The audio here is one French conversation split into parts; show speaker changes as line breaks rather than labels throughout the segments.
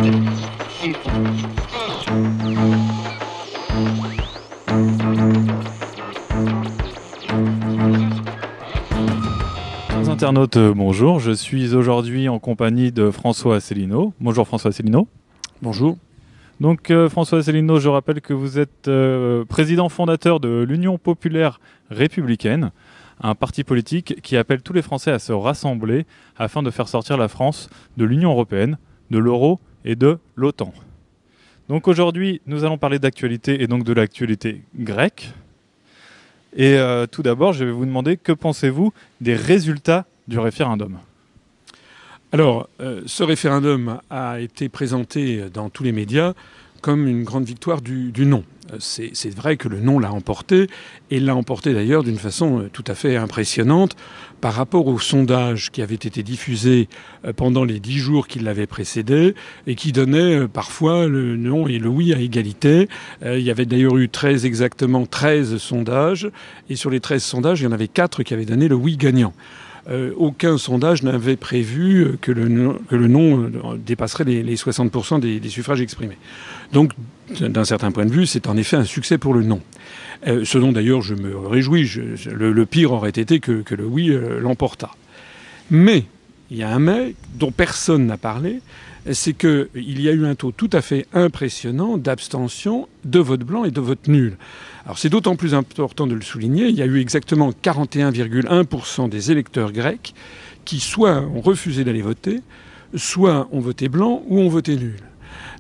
Chers internautes, bonjour. Je suis aujourd'hui en compagnie de François Asselineau. Bonjour François Asselineau.
Bonjour.
Donc François Asselineau, je rappelle que vous êtes président fondateur de l'Union populaire républicaine, un parti politique qui appelle tous les Français à se rassembler afin de faire sortir la France de l'Union européenne, de l'euro et de l'OTAN. Donc aujourd'hui, nous allons parler d'actualité et donc de l'actualité grecque. Et tout d'abord, je vais vous demander que pensez-vous des résultats du référendum ?
Alors, ce référendum a été présenté dans tous les médias comme une grande victoire du non. C'est vrai que le non l'a emporté, et l'a emporté d'ailleurs d'une façon tout à fait impressionnante par rapport aux sondages qui avaient été diffusés pendant les 10 jours qui l'avaient précédé et qui donnaient parfois le non et le oui à égalité. Il y avait d'ailleurs eu exactement 13 sondages, et sur les 13 sondages, il y en avait 4 qui avaient donné le oui gagnant. Aucun sondage n'avait prévu que le non dépasserait les 60% des suffrages exprimés. Donc, d'un certain point de vue, c'est en effet un succès pour le non. Ce dont d'ailleurs je me réjouis. Le pire aurait été que le oui l'emportât. Mais, il y a un mais dont personne n'a parlé, c'est qu'il y a eu un taux tout à fait impressionnant d'abstention, de vote blanc et de vote nul. Alors c'est d'autant plus important de le souligner, il y a eu exactement 41,1% des électeurs grecs qui soit ont refusé d'aller voter, soit ont voté blanc ou ont voté nul.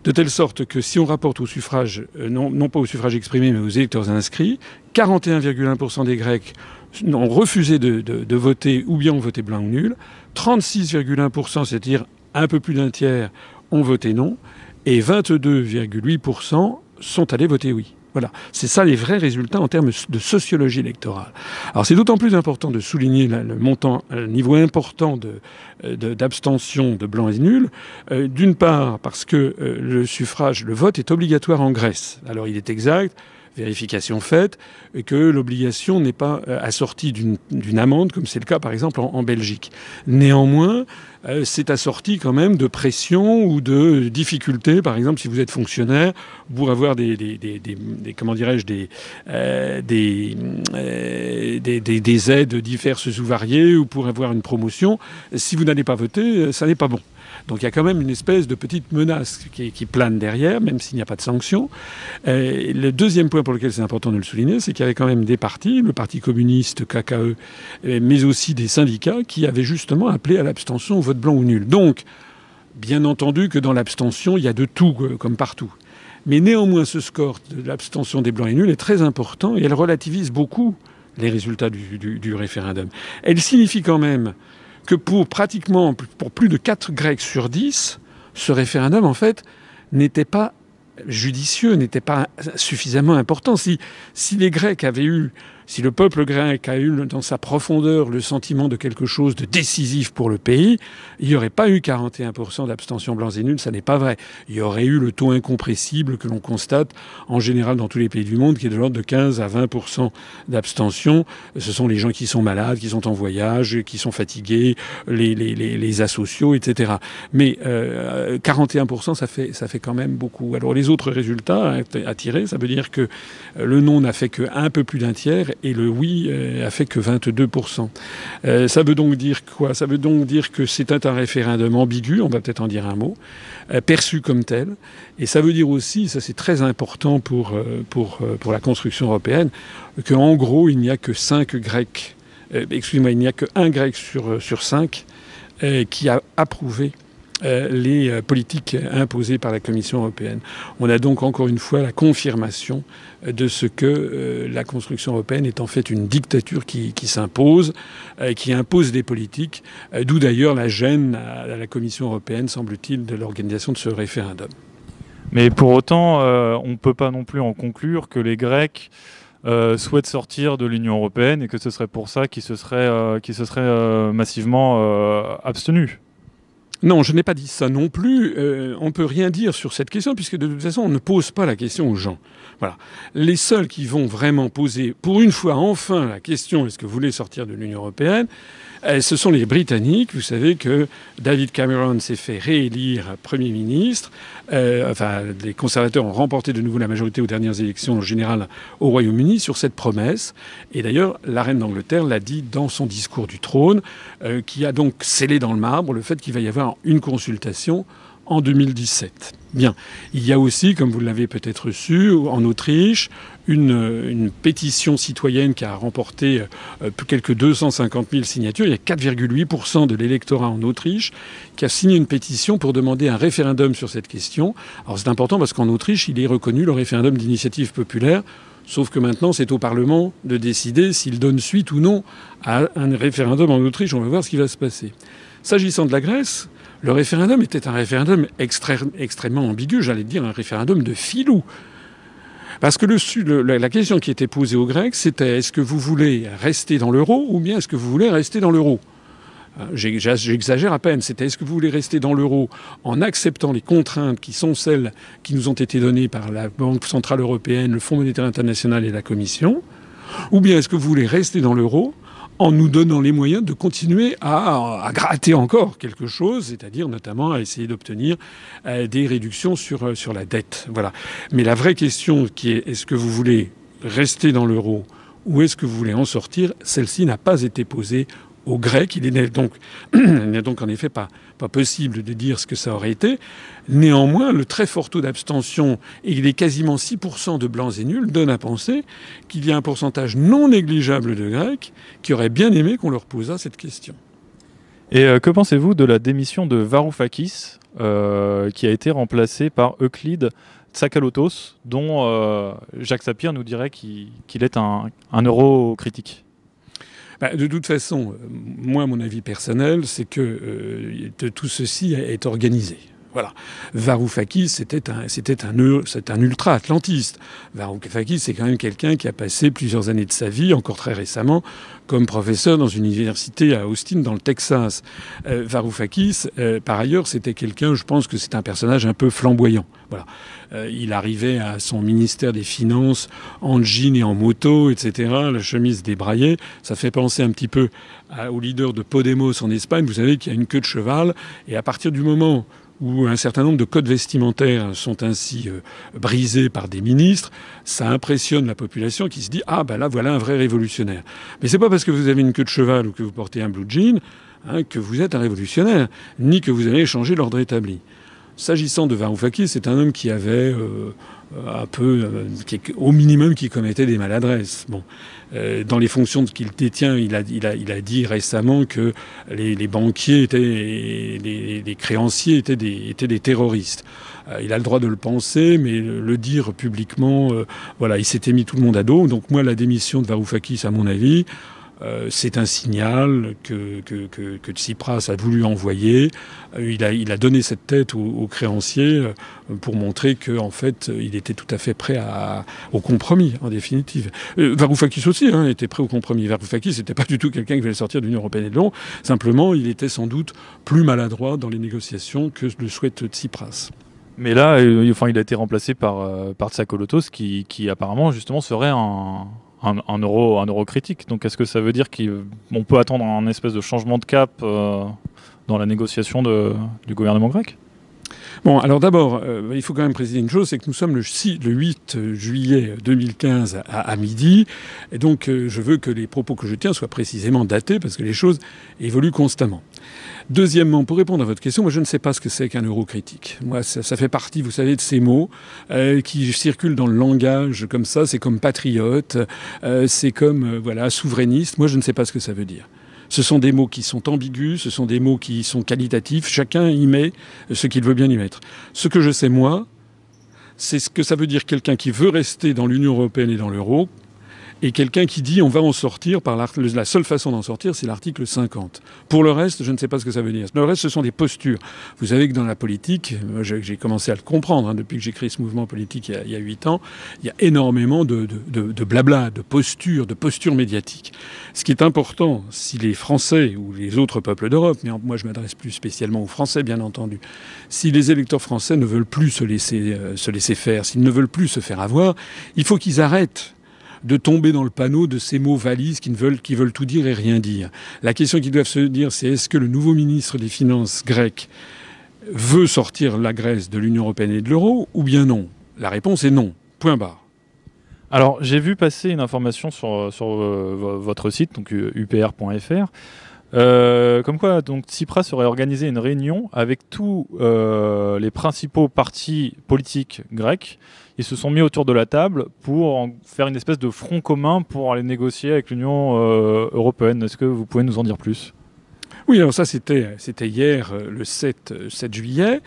De telle sorte que si on rapporte au suffrage, non pas au suffrage exprimé, mais aux électeurs inscrits, 41,1% des Grecs ont refusé de voter ou bien ont voté blanc ou nul, 36,1%, c'est-à-dire un peu plus d'un tiers, ont voté non, et 22,8% sont allés voter oui. Voilà, c'est ça les vrais résultats en termes de sociologie électorale. Alors c'est d'autant plus important de souligner le niveau important d'abstention de blancs et nuls, d'une part parce que le vote est obligatoire en Grèce. Alors il est exact, vérification faite, que l'obligation n'est pas assortie d'une amende, comme c'est le cas par exemple en Belgique. Néanmoins, c'est assorti quand même de pression ou de difficultés. Par exemple, si vous êtes fonctionnaire, pour avoir des aides diverses ou variées, ou pour avoir une promotion, si vous n'allez pas voter, ça n'est pas bon. Donc il y a quand même une espèce de petite menace qui plane derrière, même s'il n'y a pas de sanction. Le deuxième point pour lequel c'est important de le souligner, c'est qu'il y avait quand même des partis, le Parti communiste, KKE, mais aussi des syndicats qui avaient justement appelé à l'abstention au vote blanc ou nul. Donc, bien entendu que dans l'abstention, il y a de tout, comme partout. Mais néanmoins, ce score de l'abstention des blancs et nuls est très important et elle relativise beaucoup les résultats du référendum. Elle signifie quand même que pour plus de 4 Grecs sur 10, ce référendum, en fait, n'était pas judicieux, n'était pas suffisamment important. Si les Grecs avaient eu, si le peuple grec a eu dans sa profondeur le sentiment de quelque chose de décisif pour le pays, il n'y aurait pas eu 41% d'abstention blancs et nuls, ça n'est pas vrai. Il y aurait eu le taux incompressible que l'on constate en général dans tous les pays du monde, qui est de l'ordre de 15 à 20% d'abstention. Ce sont les gens qui sont malades, qui sont en voyage, qui sont fatigués, les asociaux, etc. Mais 41%, ça fait quand même beaucoup. Alors les autres résultats à tirer, ça veut dire que le non n'a fait qu'un peu plus d'un tiers et le oui a fait que 22%. Ça veut donc dire quoi ? Ça veut donc dire que c'était un référendum ambigu, on va peut-être en dire un mot, perçu comme tel. Et ça veut dire aussi, ça c'est très important pour la construction européenne, qu'en gros il n'y a que 5 Grecs, il n'y a que 1 Grec sur 5 qui a approuvé les politiques imposées par la Commission européenne. On a donc encore une fois la confirmation de ce que la construction européenne est en fait une dictature qui s'impose, qui impose des politiques, d'où d'ailleurs la gêne à la Commission européenne, semble-t-il, de l'organisation de ce référendum.
Mais pour autant, on ne peut pas non plus en conclure que les Grecs souhaitent sortir de l'Union européenne et que ce serait pour ça qu'ils se seraient massivement abstenus.
Non, je n'ai pas dit ça non plus. On ne peut rien dire sur cette question puisque de toute façon, on ne pose pas la question aux gens. Voilà. Les seuls qui vont vraiment poser, pour une fois, enfin, la question est-ce que vous voulez sortir de l'Union européenne, Ce sont les Britanniques. Vous savez que David Cameron s'est fait réélire Premier ministre. Les conservateurs ont remporté de nouveau la majorité aux dernières élections générales au Royaume-Uni sur cette promesse. Et d'ailleurs, la reine d'Angleterre l'a dit dans son discours du trône, qui a donc scellé dans le marbre le fait qu'il va y avoir une consultation en 2017. Bien. Il y a aussi, comme vous l'avez peut-être su, en Autriche, une pétition citoyenne qui a remporté quelques 250 000 signatures. Il y a 4,8% de l'électorat en Autriche qui a signé une pétition pour demander un référendum sur cette question. Alors c'est important parce qu'en Autriche, il est reconnu le référendum d'initiative populaire. Sauf que maintenant, c'est au Parlement de décider s'il donne suite ou non à un référendum en Autriche. On va voir ce qui va se passer. S'agissant de la Grèce, le référendum était un référendum extrêmement ambigu, j'allais dire un référendum de filou. Parce que la question qui était posée aux Grecs, c'était est-ce que vous voulez rester dans l'euro ou bien est-ce que vous voulez rester dans l'euro ? J'exagère à peine. C'était est-ce que vous voulez rester dans l'euro en acceptant les contraintes qui sont celles qui nous ont été données par la Banque Centrale Européenne, le Fonds monétaire international et la Commission, ou bien est-ce que vous voulez rester dans l'euro en nous donnant les moyens de continuer à gratter encore quelque chose, c'est-à-dire notamment à essayer d'obtenir des réductions sur la dette. Voilà. Mais la vraie question qui est est-ce que vous voulez rester dans l'euro ou est-ce que vous voulez en sortir, celle-ci n'a pas été posée aux Grecs. Il n'est donc en effet pas possible de dire ce que ça aurait été. Néanmoins, le très fort taux d'abstention, et il est quasiment 6% de blancs et nuls, donne à penser qu'il y a un pourcentage non négligeable de Grecs qui auraient bien aimé qu'on leur posât cette question.
Et que pensez-vous de la démission de Varoufakis, qui a été remplacé par Euclide Tsakalotos, dont Jacques Sapir nous dirait qu'il est un eurocritique?
De toute façon, moi, mon avis personnel, c'est que tout ceci est organisé. Voilà. Varoufakis, c'est un ultra-atlantiste. Varoufakis, c'est quand même quelqu'un qui a passé plusieurs années de sa vie, encore très récemment, comme professeur dans une université à Austin, dans le Texas. Varoufakis, par ailleurs, c'était quelqu'un, je pense que c'est un personnage un peu flamboyant. Voilà. Il arrivait à son ministère des Finances en jean et en moto, etc., la chemise débraillée. Ça fait penser un petit peu au leader de Podemos en Espagne. Vous savez qu'il y a une queue de cheval. Et à partir du moment où un certain nombre de codes vestimentaires sont ainsi brisés par des ministres, ça impressionne la population qui se dit « Ah, ben là, voilà un vrai révolutionnaire ». Mais c'est pas parce que vous avez une queue de cheval ou que vous portez un blue jean que vous êtes un révolutionnaire, ni que vous allez changer l'ordre établi. S'agissant de Varoufakis, c'est un homme qui avait au minimum, qui commettait des maladresses. Bon, dans les fonctions qu'il détient, il a dit récemment que les banquiers les créanciers étaient des terroristes. Il a le droit de le penser, mais le dire publiquement, il s'était mis tout le monde à dos. Donc moi, la démission de Varoufakis, à mon avis, c'est un signal que Tsipras a voulu envoyer. Il a donné cette tête aux créanciers pour montrer qu'en fait, il était tout à fait prêt au compromis, en définitive. Varoufakis aussi était prêt au compromis. Varoufakis n'était pas du tout quelqu'un qui voulait sortir de l'Union européenne et de l'euro. Simplement, il était sans doute plus maladroit dans les négociations que le souhaite Tsipras.
Mais là, il a été remplacé par Tsakalotos, qui apparemment, justement, serait un euro critique. Donc est-ce que ça veut dire qu'on peut attendre un espèce de changement de cap dans la négociation du gouvernement grec ?
Bon, alors d'abord, il faut quand même préciser une chose, c'est que nous sommes le 8 juillet 2015 à midi, et donc je veux que les propos que je tiens soient précisément datés, parce que les choses évoluent constamment. Deuxièmement, pour répondre à votre question, moi je ne sais pas ce que c'est qu'un eurocritique. Moi, ça fait partie, vous savez, de ces mots qui circulent dans le langage comme ça. C'est comme patriote, c'est comme souverainiste. Moi, je ne sais pas ce que ça veut dire. Ce sont des mots qui sont ambigus, ce sont des mots qui sont qualitatifs. Chacun y met ce qu'il veut bien y mettre. Ce que je sais, moi, c'est ce que ça veut dire quelqu'un qui veut rester dans l'Union européenne et dans l'euro, et quelqu'un qui dit on va en sortir par la seule façon d'en sortir, c'est l'article 50. Pour le reste, je ne sais pas ce que ça veut dire. Le reste, ce sont des postures. Vous savez que dans la politique, j'ai commencé à le comprendre depuis que j'ai créé ce mouvement politique il y a 8 ans, il y a énormément de blabla, de postures médiatiques. Ce qui est important, si les Français ou les autres peuples d'Europe, mais moi je m'adresse plus spécialement aux Français bien entendu, si les électeurs français ne veulent plus se laisser faire, s'ils ne veulent plus se faire avoir, il faut qu'ils arrêtent de tomber dans le panneau de ces mots valises qui veulent tout dire et rien dire. La question qu'ils doivent se dire, c'est est-ce que le nouveau ministre des Finances grec veut sortir la Grèce de l'Union européenne et de l'euro, ou bien non? La réponse est non. Point barre.
Alors, j'ai vu passer une information sur votre site, donc upr.fr, comme quoi donc Tsipras aurait organisé une réunion avec tous les principaux partis politiques grecs. Ils se sont mis autour de la table pour faire une espèce de front commun pour aller négocier avec l'Union européenne. Est-ce que vous pouvez nous en dire plus ?
Oui, alors ça, c'était hier, le 7 juillet.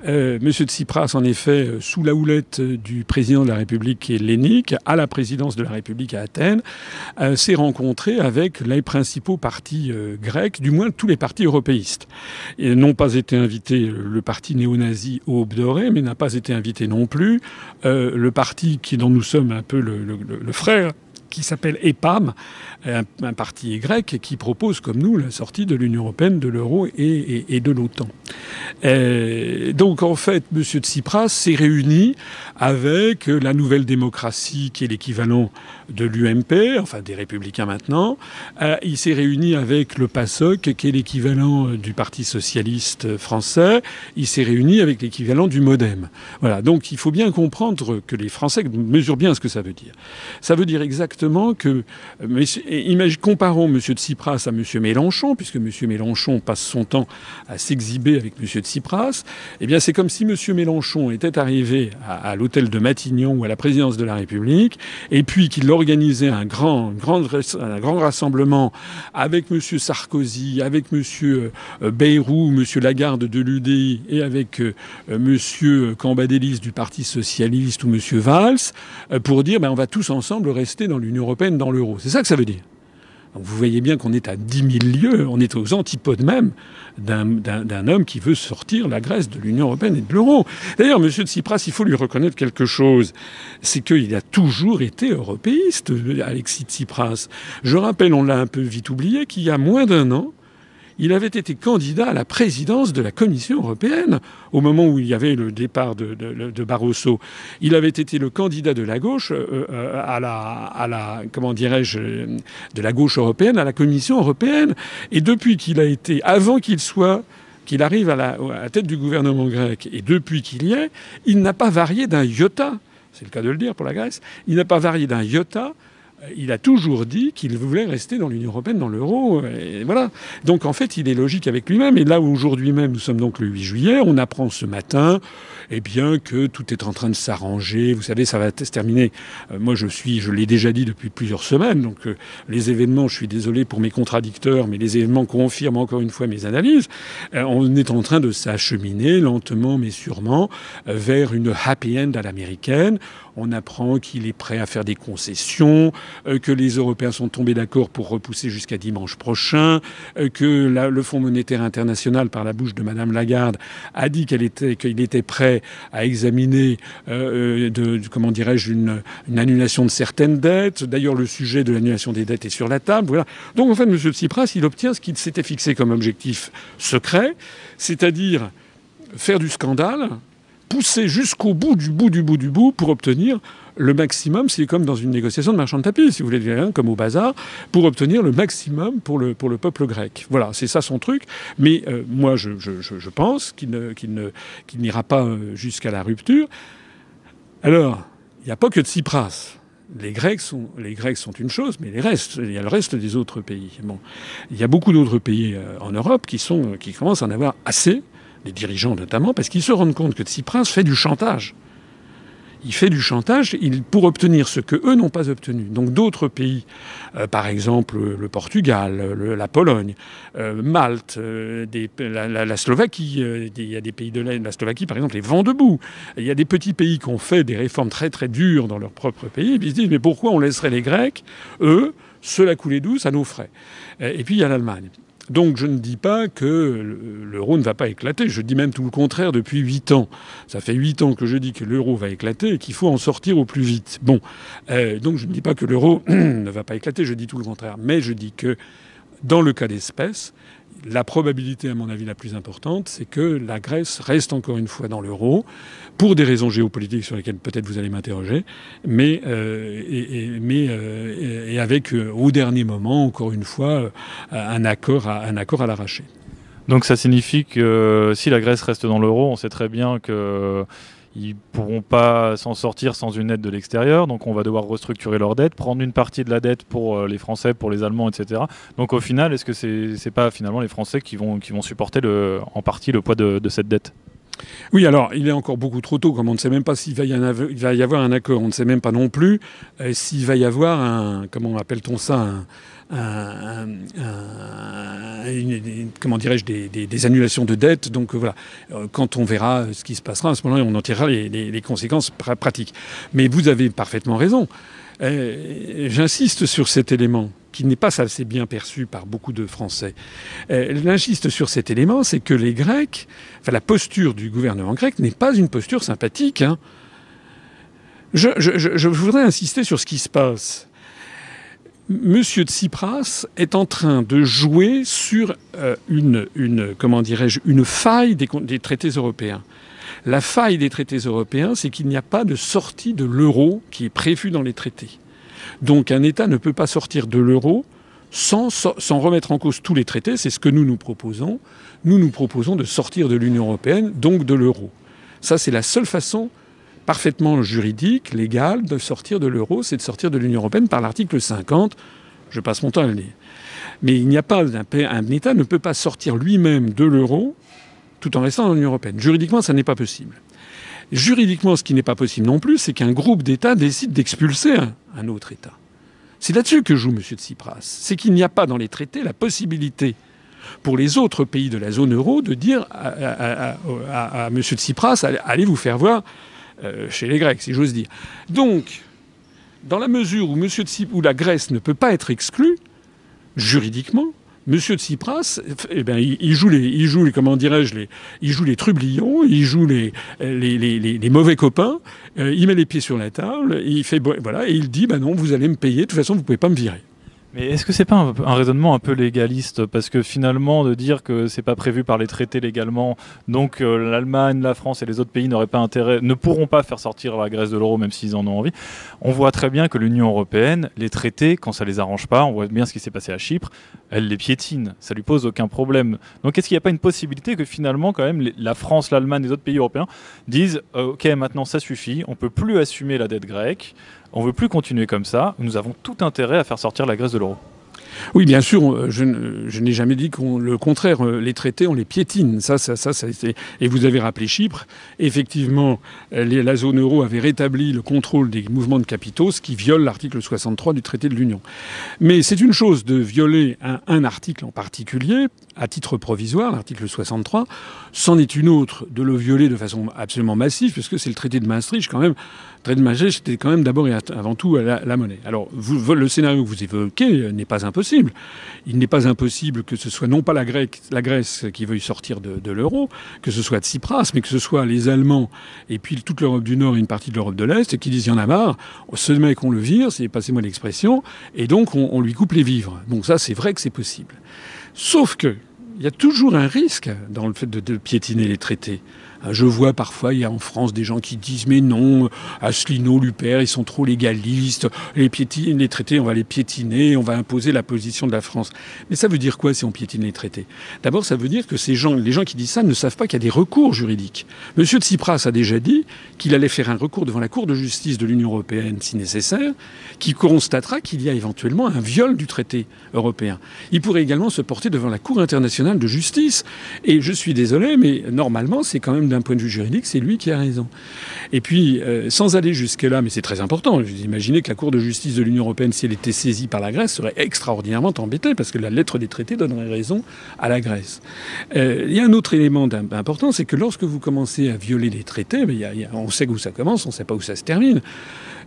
Monsieur Tsipras, en effet, sous la houlette du président de la République hellénique, à la présidence de la République à Athènes, s'est rencontré avec les principaux partis grecs, du moins tous les partis européistes. Et n'ont pas été invités le parti néo-nazi Aube dorée, mais n'a pas été invité non plus le parti dont nous sommes un peu le frère, qui s'appelle EPAM, un parti grec qui propose, comme nous, la sortie de l'Union européenne, de l'euro et de l'OTAN. Donc, en fait, M. Tsipras s'est réuni avec la Nouvelle Démocratie, qui est l'équivalent de l'UMP, enfin des Républicains maintenant. Il s'est réuni avec le PASOK, qui est l'équivalent du Parti Socialiste français. Il s'est réuni avec l'équivalent du MoDem. Voilà. Donc, il faut bien comprendre que les Français mesurent bien ce que ça veut dire. Ça veut dire exactement que, comparons M. Tsipras à M. Mélenchon, puisque M. Mélenchon passe son temps à s'exhiber avec M. Tsipras, eh bien c'est comme si M. Mélenchon était arrivé à l'hôtel de Matignon ou à la présidence de la République, et puis qu'il organisait un grand rassemblement avec M. Sarkozy, avec M. Bayrou, M. Lagarde de l'UDI et avec M. Cambadélis du Parti Socialiste ou M. Valls, pour dire on va tous ensemble rester dans l'Union européenne, dans l'euro. C'est ça que ça veut dire. Donc vous voyez bien qu'on est à 10 000 lieues, on est aux antipodes même d'un homme qui veut sortir la Grèce de l'Union européenne et de l'euro. D'ailleurs, M. Tsipras, il faut lui reconnaître quelque chose, c'est qu'il a toujours été européiste, Alexis Tsipras. Je rappelle, on l'a un peu vite oublié, qu'il y a moins d'un an, il avait été candidat à la présidence de la Commission européenne au moment où il y avait le départ de Barroso. Il avait été le candidat de la gauche à la comment dirais-je, de la gauche européenne à la Commission européenne. Et depuis qu'il a été, avant qu'il arrive à la tête du gouvernement grec, et depuis qu'il y est, il n'a pas varié d'un iota. C'est le cas de le dire pour la Grèce. Il n'a pas varié d'un iota. Il a toujours dit qu'il voulait rester dans l'Union européenne, dans l'euro, et voilà. Donc en fait, il est logique avec lui-même. Et là, aujourd'hui même, nous sommes donc le 8 juillet, on apprend ce matin, eh bien, que tout est en train de s'arranger. Vous savez, ça va se terminer. Moi, je l'ai déjà dit depuis plusieurs semaines. Donc les événements, je suis désolé pour mes contradicteurs, mais les événements confirment encore une fois mes analyses. On est en train de s'acheminer lentement, mais sûrement, vers une happy end à l'américaine. On apprend qu'il est prêt à faire des concessions, que les Européens sont tombés d'accord pour repousser jusqu'à dimanche prochain, que le Fonds monétaire international, par la bouche de Madame Lagarde, a dit qu'il était prêt à examiner, comment dirais-je, une annulation de certaines dettes. D'ailleurs, le sujet de l'annulation des dettes est sur la table. Voilà. Donc, en fait, M. Tsipras, il obtient ce qu'il s'était fixé comme objectif secret, c'est-à-dire faire du scandale, pousser jusqu'au bout du bout pour obtenir le maximum. C'est comme dans une négociation de marchand de tapis, si vous voulez, comme au bazar, pour obtenir le maximum pour le peuple grec. Voilà, c'est ça son truc. Mais moi, je pense qu'il n'ira pas jusqu'à la rupture. Alors, il n'y a pas que Tsipras. Les Grecs sont une chose, mais il y a le reste des autres pays. Bon, il y a beaucoup d'autres pays en Europe qui commencent à en avoir assez, les dirigeants notamment, parce qu'ils se rendent compte que Tsipras fait du chantage. Il fait du chantage pour obtenir ce que eux n'ont pas obtenu. Donc d'autres pays, par exemple le Portugal, la Pologne, Malte, la Slovaquie, il y a des pays de l'Est, la Slovaquie par exemple, les vents debout. Il y a des petits pays qui ont fait des réformes très très dures dans leur propre pays, et puis ils se disent mais pourquoi on laisserait les Grecs, eux, se la couler douce à nos frais. Et puis il y a l'Allemagne. Donc je ne dis pas que l'euro ne va pas éclater. Je dis même tout le contraire depuis 8 ans. Ça fait 8 ans que je dis que l'euro va éclater et qu'il faut en sortir au plus vite. Bon, donc je ne dis pas que l'euro ne va pas éclater, je dis tout le contraire. Mais je dis que Dans le cas d'espèce, la probabilité, à mon avis, la plus importante, c'est que la Grèce reste encore une fois dans l'euro, pour des raisons géopolitiques sur lesquelles peut-être vous allez m'interroger, mais avec, au dernier moment, encore une fois, un accord à l'arraché.
Donc ça signifie que si la Grèce reste dans l'euro, on sait très bien que ils pourront pas s'en sortir sans une aide de l'extérieur, donc on va devoir restructurer leur dette, prendre une partie de la dette pour les Français, pour les Allemands, etc. Donc au final, est-ce que c'est pas finalement les Français qui vont supporter en partie le poids de cette dette?
Oui, alors, il est encore beaucoup trop tôt, comme on ne sait même pas s'il va y avoir un accord. On ne sait même pas non plus s'il va y avoir comment appelle-t-on ça, comment dirais-je, des annulations de dettes. Donc voilà, quand on verra ce qui se passera, à ce moment-là, on en tirera les conséquences pratiques. Mais vous avez parfaitement raison. J'insiste sur cet élément qui n'est pas assez bien perçu par beaucoup de Français. J'insiste sur cet élément, c'est que les Grecs, la posture du gouvernement grec n'est pas une posture sympathique. Hein. Je voudrais insister sur ce qui se passe. Monsieur Tsipras est en train de jouer sur une faille des traités européens. La faille des traités européens, c'est qu'il n'y a pas de sortie de l'euro qui est prévue dans les traités. Donc un État ne peut pas sortir de l'euro sans remettre en cause tous les traités. C'est ce que nous proposons. Nous proposons de sortir de l'Union européenne, donc de l'euro. Ça, c'est la seule façon parfaitement juridique, légale, de sortir de l'euro, c'est de sortir de l'Union européenne par l'article 50. Je passe mon temps à le lire. Mais il n'y a pas un État ne peut pas sortir lui-même de l'euro tout en restant dans l'Union européenne. Juridiquement, ça n'est pas possible. Juridiquement, ce qui n'est pas possible non plus, c'est qu'un groupe d'États décide d'expulser un autre État. C'est là-dessus que joue M. Tsipras. C'est qu'il n'y a pas dans les traités la possibilité pour les autres pays de la zone euro de dire à M. Tsipras, allez vous faire voir chez les Grecs, si j'ose dire. Donc, dans la mesure où la Grèce ne peut pas être exclue, juridiquement, M. Tsipras, il joue les trublions, il joue les mauvais copains, il met les pieds sur la table, et il dit, non, vous allez me payer, de toute façon, vous pouvez pas me virer.
Mais est-ce que c'est pas un raisonnement un peu légaliste? Parce que finalement, de dire que c'est pas prévu par les traités légalement, donc l'Allemagne, la France et les autres pays ne pourront pas faire sortir la Grèce de l'euro, même s'ils en ont envie. On voit très bien que l'Union européenne, les traités, quand ça les arrange pas, on voit bien ce qui s'est passé à Chypre, elle les piétine. Ça lui pose aucun problème. Donc est-ce qu'il n'y a pas une possibilité que finalement, quand même, la France, l'Allemagne, les autres pays européens disent ok, maintenant ça suffit, on peut plus assumer la dette grecque. On ne veut plus continuer comme ça. Nous avons tout intérêt à faire sortir la Grèce de l'euro.
Oui, bien sûr, je n'ai jamais dit le contraire. Les traités, on les piétine. Et vous avez rappelé Chypre. Effectivement, la zone euro avait rétabli le contrôle des mouvements de capitaux, ce qui viole l'article 63 du traité de l'Union. Mais c'est une chose de violer un article en particulier, à titre provisoire, l'article 63. C'en est une autre de le violer de façon absolument massive, puisque c'est le traité de Maastricht quand même. Le traité de Maastricht, c'était quand même d'abord et avant tout la monnaie. Alors, le scénario que vous évoquez n'est pas impossible. Il n'est pas impossible que ce soit non pas la Grèce qui veuille sortir de l'euro, que ce soit Tsipras, mais que ce soit les Allemands et puis toute l'Europe du Nord et une partie de l'Europe de l'Est qui disent il y en a marre, ce mec on le vire, passez-moi l'expression, et donc on lui coupe les vivres. Donc ça, c'est vrai que c'est possible. Sauf que il y a toujours un risque dans le fait de piétiner les traités. Je vois parfois, il y a en France des gens qui disent mais non, Asselineau, Luper, ils sont trop légalistes, les traités, on va les piétiner, on va imposer la position de la France. Mais ça veut dire quoi si on piétine les traités? D'abord, ça veut dire que les gens qui disent ça ne savent pas qu'il y a des recours juridiques. Monsieur Tsipras a déjà dit qu'il allait faire un recours devant la Cour de justice de l'Union européenne si nécessaire, qui constatera qu'il y a éventuellement un viol du traité européen. Il pourrait également se porter devant la Cour internationale de justice. Et je suis désolé, mais normalement, c'est quand même d'un point de vue juridique, c'est lui qui a raison. Et puis, sans aller jusque-là, mais c'est très important, vous imaginez que la Cour de justice de l'Union européenne, si elle était saisie par la Grèce, serait extraordinairement embêtée, parce que la lettre des traités donnerait raison à la Grèce. Il y a un autre élément important, c'est que lorsque vous commencez à violer les traités, on sait où ça commence, on ne sait pas où ça se termine.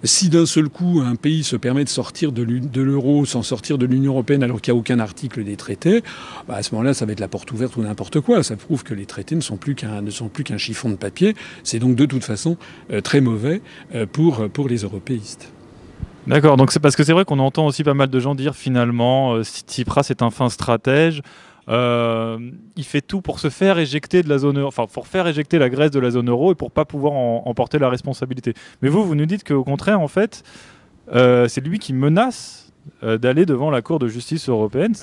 Si d'un seul coup, un pays se permet de sortir de l'euro sans sortir de l'Union européenne alors qu'il n'y a aucun article des traités, à ce moment-là, ça va être la porte ouverte ou n'importe quoi. Ça prouve que les traités ne sont plus qu'un chiffon de papier. C'est donc de toute façon très mauvais pour les européistes.
D'accord, donc c'est parce que c'est vrai qu'on entend aussi pas mal de gens dire finalement Tsipras est un fin stratège. Il fait tout pour se faire éjecter de la zone euro, enfin pour faire éjecter la Grèce de la zone euro et pour pas pouvoir en porter la responsabilité. Mais vous nous dites qu'au contraire, en fait, c'est lui qui menace d'aller devant la Cour de justice européenne.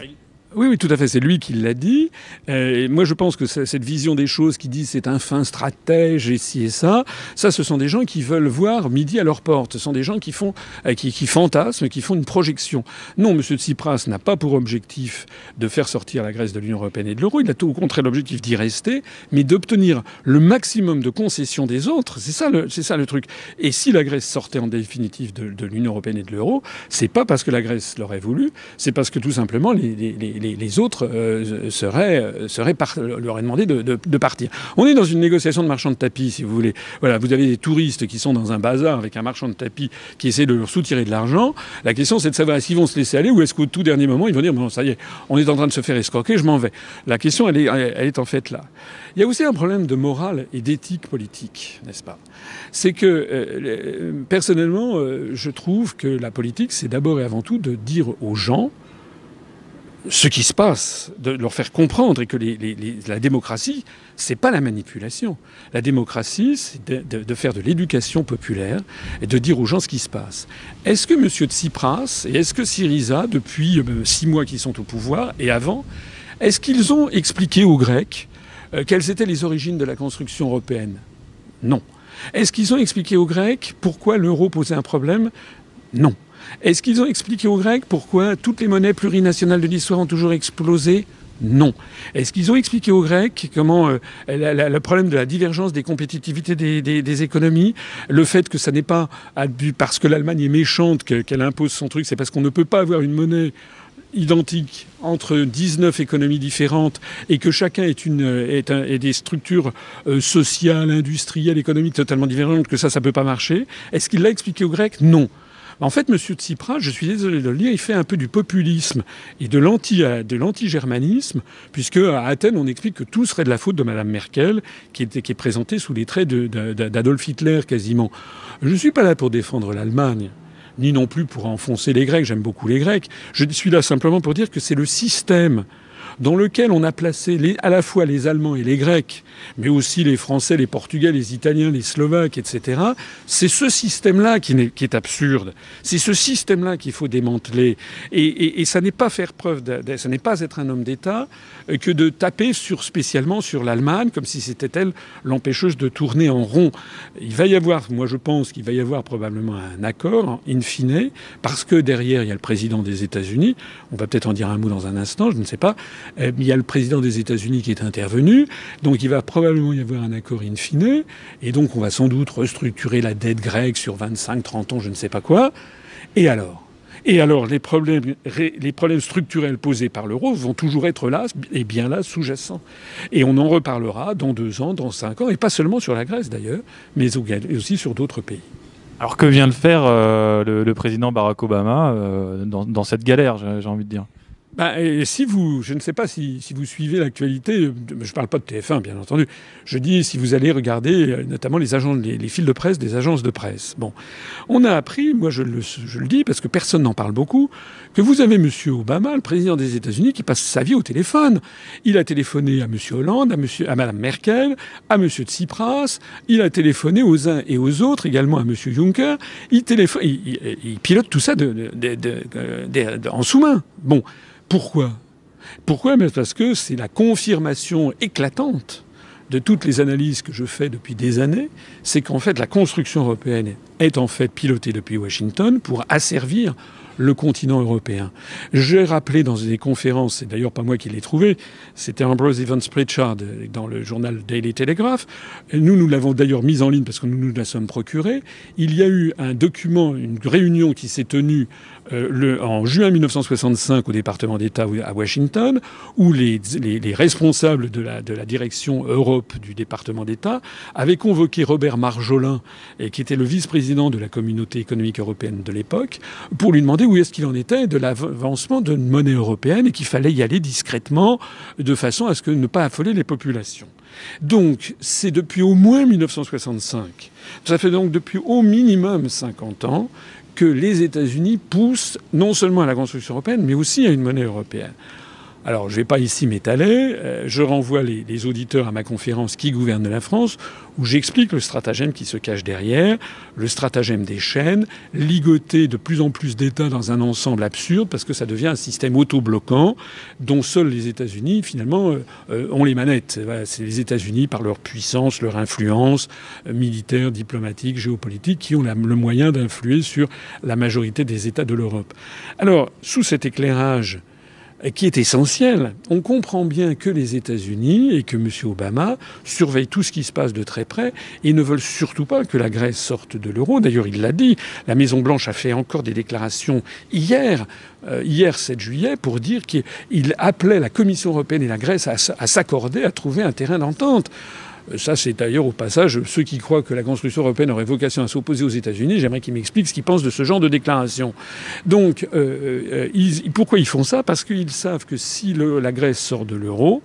Oui, oui, tout à fait. C'est lui qui l'a dit. Et moi, je pense que cette vision des choses qui dit c'est un fin stratège et ci et ça, ce sont des gens qui veulent voir midi à leur porte. Ce sont des gens qui font, qui fantasment, qui font une projection. Non, M. Tsipras n'a pas pour objectif de faire sortir la Grèce de l'Union européenne et de l'euro. Il a tout au contraire l'objectif d'y rester, mais d'obtenir le maximum de concessions des autres. C'est ça le truc. Et si la Grèce sortait en définitive de l'Union européenne et de l'euro, c'est pas parce que la Grèce l'aurait voulu, c'est parce que tout simplement les autres leur auraient demandé de partir. On est dans une négociation de marchand de tapis, si vous voulez. Voilà, vous avez des touristes qui sont dans un bazar avec un marchand de tapis qui essaie de leur soutirer de l'argent. La question, c'est de savoir est-ce qu'ils vont se laisser aller ou est-ce qu'au tout dernier moment, ils vont dire bon, ça y est, on est en train de se faire escroquer, je m'en vais. La question, elle est en fait là. Il y a aussi un problème de morale et d'éthique politique, n'est-ce pas? C'est que, personnellement, je trouve que la politique, c'est d'abord et avant tout de dire aux gens ce qui se passe, de leur faire comprendre et que la démocratie, c'est pas la manipulation. La démocratie, c'est de faire de l'éducation populaire et de dire aux gens ce qui se passe. Est-ce que M. Tsipras et est-ce que Syriza, depuis 6 mois qu'ils sont au pouvoir et avant, est-ce qu'ils ont expliqué aux Grecs quelles étaient les origines de la construction européenne? Non. Est-ce qu'ils ont expliqué aux Grecs pourquoi l'euro posait un problème? Non. Est-ce qu'ils ont expliqué aux Grecs pourquoi toutes les monnaies plurinationales de l'histoire ont toujours explosé? Non. Est-ce qu'ils ont expliqué aux Grecs comment le problème de la divergence des compétitivités des économies, le fait que ça n'est pas parce que l'Allemagne est méchante qu'elle impose son truc, c'est parce qu'on ne peut pas avoir une monnaie identique entre 19 économies différentes et que chacun est des structures sociales, industrielles, économiques totalement différentes, que ça peut pas marcher? Est-ce qu'il l'a expliqué aux Grecs? Non. En fait, M. Tsipras, je suis désolé de le dire, il fait un peu du populisme et de l'anti-germanisme, puisque à Athènes, on explique que tout serait de la faute de Mme Merkel, qui est présentée sous les traits d'Adolf Hitler quasiment. Je ne suis pas là pour défendre l'Allemagne, ni non plus pour enfoncer les Grecs. J'aime beaucoup les Grecs. Je suis là simplement pour dire que c'est le système dans lequel on a placé à la fois les Allemands et les Grecs, mais aussi les Français, les Portugais, les Italiens, les Slovaques, etc. C'est ce système-là qui est absurde. C'est ce système-là qu'il faut démanteler. Et ça n'est pas faire preuve, ça n'est pas être un homme d'État que de taper spécialement sur l'Allemagne, comme si c'était elle l'empêcheuse de tourner en rond. Il va y avoir, moi je pense qu'il va y avoir probablement un accord, in fine, parce que derrière il y a le président des États-Unis. On va peut-être en dire un mot dans un instant, je ne sais pas. Il y a le président des États-Unis qui est intervenu, donc il va probablement y avoir un accord in fine, et donc on va sans doute restructurer la dette grecque sur 25, 30 ans, je ne sais pas quoi. Et alors, les problèmes structurels posés par l'euro vont toujours être là, et bien là, sous-jacents. Et on en reparlera dans 2 ans, dans 5 ans, et pas seulement sur la Grèce d'ailleurs, mais aussi sur d'autres pays.
Alors que vient de faire le président Barack Obama dans cette galère, j'ai envie de dire?
Je ne sais pas si vous suivez l'actualité, je ne parle pas de TF1 bien entendu, je dis si vous allez regarder notamment les fils de presse des agences de presse. Bon, on a appris, moi je le dis parce que personne n'en parle beaucoup, que vous avez M. Obama, le président des États-Unis, qui passe sa vie au téléphone. Il a téléphoné à M. Hollande, à Mme Merkel, à M. Tsipras, il a téléphoné aux uns et aux autres, également à M. Juncker. Il pilote tout ça en sous-main. Bon. Pourquoi? Parce que c'est la confirmation éclatante de toutes les analyses que je fais depuis des années, c'est qu'en fait la construction européenne est en fait pilotée depuis Washington pour asservir le continent européen. J'ai rappelé dans des conférences, c'est d'ailleurs pas moi qui l'ai trouvé, c'était Ambrose Evans Pritchard dans le journal Daily Telegraph. Nous l'avons d'ailleurs mis en ligne parce que nous la sommes procurés. Il y a eu un document, une réunion qui s'est tenue en juin 1965 au département d'État à Washington, où les responsables de la direction l'Europe du département d'État, avait convoqué Robert Marjolin, qui était le vice-président de la Communauté économique européenne de l'époque, pour lui demander où est-ce qu'il en était de l'avancement d'une monnaie européenne et qu'il fallait y aller discrètement, de façon à ce que ne pas affoler les populations. Donc, c'est depuis au moins 1965, ça fait donc depuis au minimum 50 ans, que les États-Unis poussent non seulement à la construction européenne, mais aussi à une monnaie européenne. Alors, je ne vais pas ici m'étaler. Je renvoie les auditeurs à ma conférence Qui gouverne la France, où j'explique le stratagème qui se cache derrière, le stratagème des chaînes, ligoter de plus en plus d'États dans un ensemble absurde, parce que ça devient un système auto-bloquant dont seuls les États-Unis, finalement, ont les manettes. Voilà, c'est les États-Unis, par leur puissance, leur influence militaire, diplomatique, géopolitique, qui ont le moyen d'influer sur la majorité des États de l'Europe. Alors, sous cet éclairage qui est essentiel, on comprend bien que les États-Unis et que M. Obama surveillent tout ce qui se passe de très près et ne veulent surtout pas que la Grèce sorte de l'euro. D'ailleurs, il l'a dit, la Maison-Blanche a fait encore des déclarations hier 7 juillet, pour dire qu'il appelait la Commission européenne et la Grèce à s'accorder, à trouver un terrain d'entente. Ça, c'est d'ailleurs au passage, ceux qui croient que la construction européenne aurait vocation à s'opposer aux États-Unis, j'aimerais qu'ils m'expliquent ce qu'ils pensent de ce genre de déclaration. Donc, pourquoi ils font ça ? Parce qu'ils savent que si la Grèce sort de l'euro,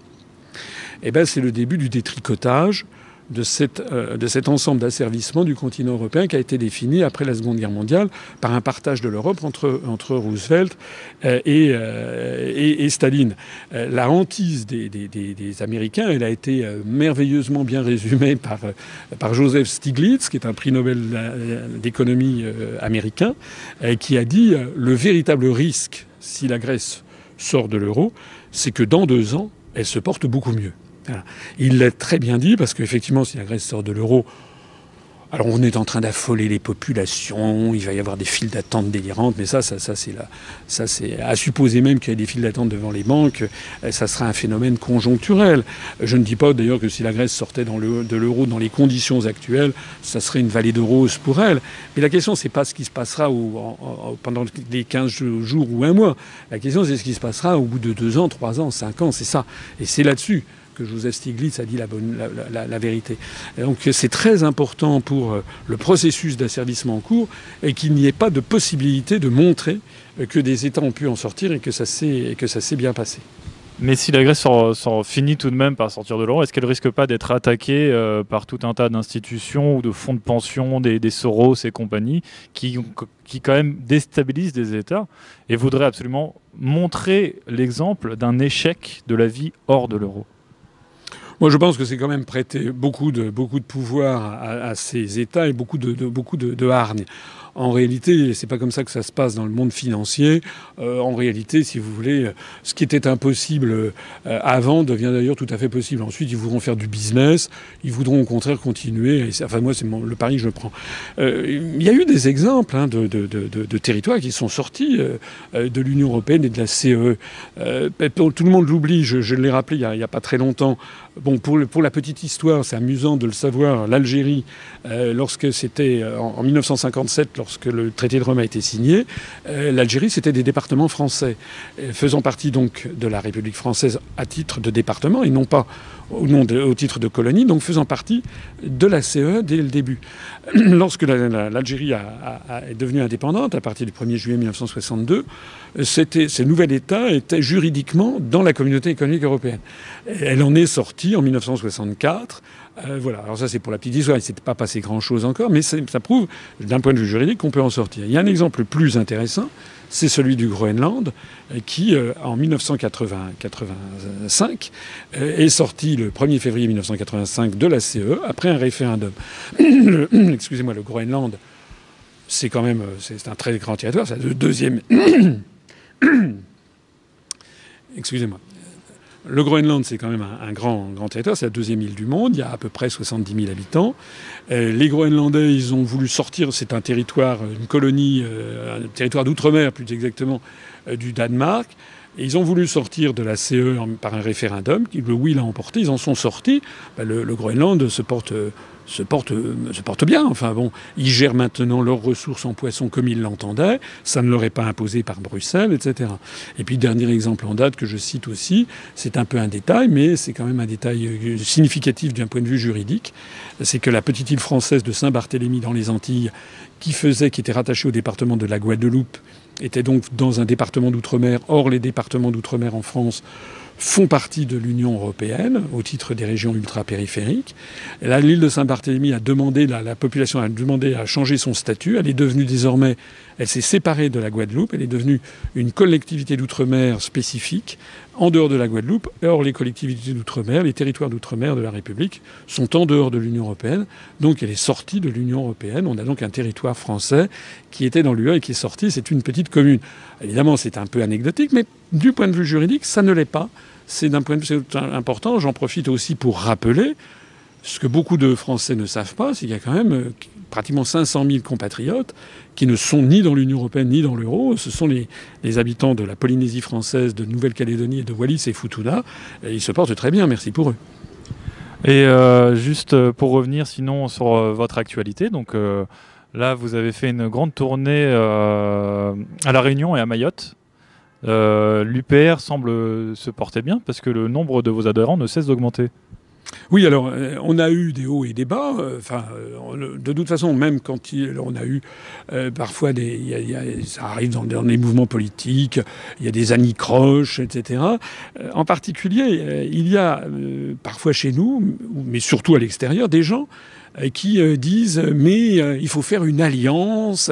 eh ben, c'est le début du détricotage de cet ensemble d'asservissements du continent européen qui a été défini après la Seconde Guerre mondiale par un partage de l'Europe entre Roosevelt et Staline. La hantise des Américains, elle a été merveilleusement bien résumée par Joseph Stiglitz, qui est un prix Nobel d'économie américain, qui a dit le véritable risque, si la Grèce sort de l'euro, c'est que dans 2 ans, elle se porte beaucoup mieux. Voilà. Il l'a très bien dit, parce qu'effectivement, si la Grèce sort de l'euro, alors on est en train d'affoler les populations, il va y avoir des files d'attente délirantes, mais ça c'est à supposer même qu'il y ait des files d'attente devant les banques, ça sera un phénomène conjoncturel. Je ne dis pas d'ailleurs que si la Grèce sortait de l'euro dans les conditions actuelles, ça serait une vallée de roses pour elle. Mais la question, c'est pas ce qui se passera pendant les 15 jours ou un mois. La question, c'est ce qui se passera au bout de 2 ans, 3 ans, 5 ans, c'est ça. Et c'est là-dessus que Joseph Stiglitz a dit la vérité. Et donc c'est très important pour le processus d'asservissement en cours et qu'il n'y ait pas de possibilité de montrer que des États ont pu en sortir et que ça s'est bien passé.
Mais si la Grèce finit tout de même par sortir de l'euro, est-ce qu'elle risque pas d'être attaquée par tout un tas d'institutions ou de fonds de pension, des Soros et compagnie, qui quand même déstabilisent des États et voudraient absolument montrer l'exemple d'un échec de la vie hors de l'euro ?
Moi, je pense que c'est quand même prêter beaucoup de pouvoir à ces États et beaucoup de hargne. En réalité, c'est pas comme ça que ça se passe dans le monde financier. En réalité, si vous voulez, ce qui était impossible avant devient d'ailleurs tout à fait possible. Ensuite, ils voudront faire du business. Ils voudront au contraire continuer. Enfin, moi, c'est le pari que je prends. Il y a eu des exemples de territoires qui sont sortis de l'Union européenne et de la CE. Tout le monde l'oublie. Je l'ai rappelé il y a pas très longtemps. Bon, pour la petite histoire, c'est amusant de le savoir, l'Algérie, lorsque c'était en 1957, lorsque le traité de Rome a été signé, l'Algérie, c'était des départements français, faisant partie donc de la République française à titre de département et non pas au titre de colonie, donc faisant partie de la CE dès le début. Lorsque l'Algérie est devenue indépendante, à partir du 1er juillet 1962, ce nouvel État était juridiquement dans la Communauté économique européenne. Elle en est sortie en 1964. Voilà, alors ça c'est pour la petite histoire, il ne s'était pas passé grand-chose encore, mais ça prouve, d'un point de vue juridique, qu'on peut en sortir. Il y a un exemple plus intéressant, c'est celui du Groenland, qui, en 1985, est sorti le 1er février 1985 de la CE, après un référendum. Excusez-moi, le Groenland, c'est quand même c'est un très grand territoire, c'est le deuxième... Excusez-moi. Le Groenland, c'est quand même un grand territoire. C'est la 2e île du monde. Il y a à peu près 70 000 habitants. Les Groenlandais, ils ont voulu sortir. C'est un territoire, une colonie, un territoire d'outre-mer, plus exactement, du Danemark. Et ils ont voulu sortir de la CE par un référendum. Le oui l'a emporté. Ils en sont sortis. Le Groenland se porte se portent bien. Enfin bon, ils gèrent maintenant leurs ressources en poisson comme ils l'entendaient. Ça ne leur est pas imposé par Bruxelles, etc. Et puis, dernier exemple en date que je cite aussi, c'est un peu un détail, mais c'est quand même un détail significatif d'un point de vue juridique. C'est que la petite île française de Saint-Barthélemy dans les Antilles, qui était rattachée au département de la Guadeloupe, était donc dans un département d'outre-mer. Or, les départements d'outre-mer en France font partie de l'Union européenne au titre des régions ultra-périphériques. Là, l'île de Saint-Barthélemy a demandé, la population a demandé à changer son statut. Elle est devenue désormais, elle s'est séparée de la Guadeloupe. Elle est devenue une collectivité d'outre-mer spécifique en dehors de la Guadeloupe. Or, les collectivités d'outre-mer, les territoires d'outre-mer de la République sont en dehors de l'Union européenne. Donc, elle est sortie de l'Union européenne. On a donc un territoire français qui était dans l'UE et qui est sorti. C'est une petite commune. Évidemment, c'est un peu anecdotique, mais du point de vue juridique, ça ne l'est pas. C'est d'un point de vue important. J'en profite aussi pour rappeler ce que beaucoup de Français ne savent pas, c'est qu'il y a quand même pratiquement 500 000 compatriotes qui ne sont ni dans l'Union européenne ni dans l'euro. Ce sont les habitants de la Polynésie française, de Nouvelle-Calédonie et de Wallis et Futuna. Et ils se portent très bien, merci pour eux.
Et juste pour revenir sinon sur votre actualité, donc là vous avez fait une grande tournée à La Réunion et à Mayotte. L'UPR semble se porter bien parce que le nombre de vos adhérents ne cesse d'augmenter.
Oui, alors on a eu des hauts et des bas. De toute façon, même quand on a eu parfois ça arrive dans les mouvements politiques, il y a des anicroches, etc. En particulier, il y a parfois chez nous, mais surtout à l'extérieur, des gens qui disent mais il faut faire une alliance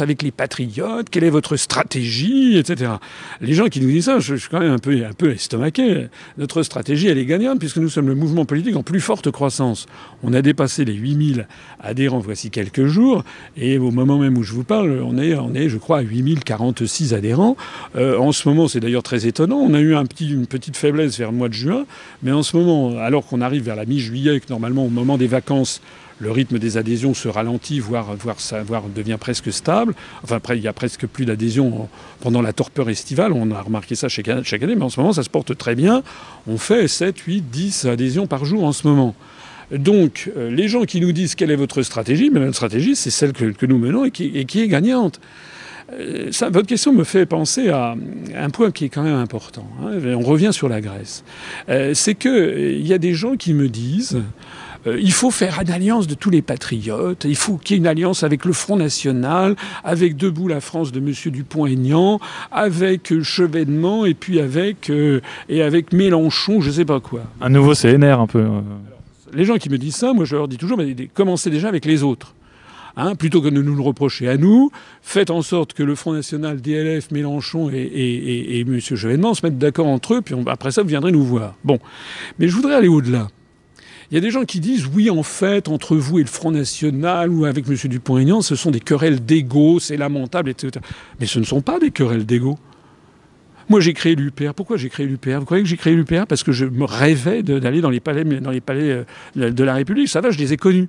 avec les patriotes, quelle est votre stratégie, etc. Les gens qui nous disent ça, je suis quand même un peu estomaqué. Notre stratégie, elle est gagnante puisque nous sommes le mouvement politique en plus forte croissance. On a dépassé les 8000 adhérents voici quelques jours et au moment même où je vous parle, on est je crois à 8046 adhérents. En ce moment, c'est d'ailleurs très étonnant, on a eu une petite faiblesse vers le mois de juin, mais en ce moment, alors qu'on arrive vers la mi-juillet, que normalement au moment des vacances, le rythme des adhésions se ralentit, voire devient presque stable. Enfin, après, il y a presque plus d'adhésions pendant la torpeur estivale. On a remarqué ça chaque année, mais en ce moment, ça se porte très bien. On fait 7, 8, 10 adhésions par jour en ce moment. Donc, les gens qui nous disent quelle est votre stratégie, mais notre stratégie, c'est celle que nous menons et qui est gagnante. Votre question me fait penser à un point qui est quand même important. On revient sur la Grèce. C'est qu'il y a des gens qui me disent... il faut faire une alliance de tous les patriotes, il faut qu'il y ait une alliance avec le Front National, avec Debout la France de M. Dupont-Aignan, avec Chevènement et puis avec Mélenchon, je ne sais pas quoi.
Un nouveau CNR un peu.
Les gens qui me disent ça, moi je leur dis toujours, mais commencez déjà avec les autres. Plutôt que de nous le reprocher à nous, faites en sorte que le Front National, DLF, Mélenchon et M. Chevènement se mettent d'accord entre eux, puis après ça, vous viendrez nous voir. Bon. Mais je voudrais aller au-delà. Il y a des gens qui disent, oui, en fait, entre vous et le Front National ou avec M. Dupont-Aignan, ce sont des querelles d'ego, c'est lamentable, etc. Mais ce ne sont pas des querelles d'ego. Moi, j'ai créé l'UPR. Pourquoi j'ai créé l'UPR? Vous croyez que j'ai créé l'UPR parce que je me rêvais d'aller dans les palais de la République? Ça va, je les ai connus.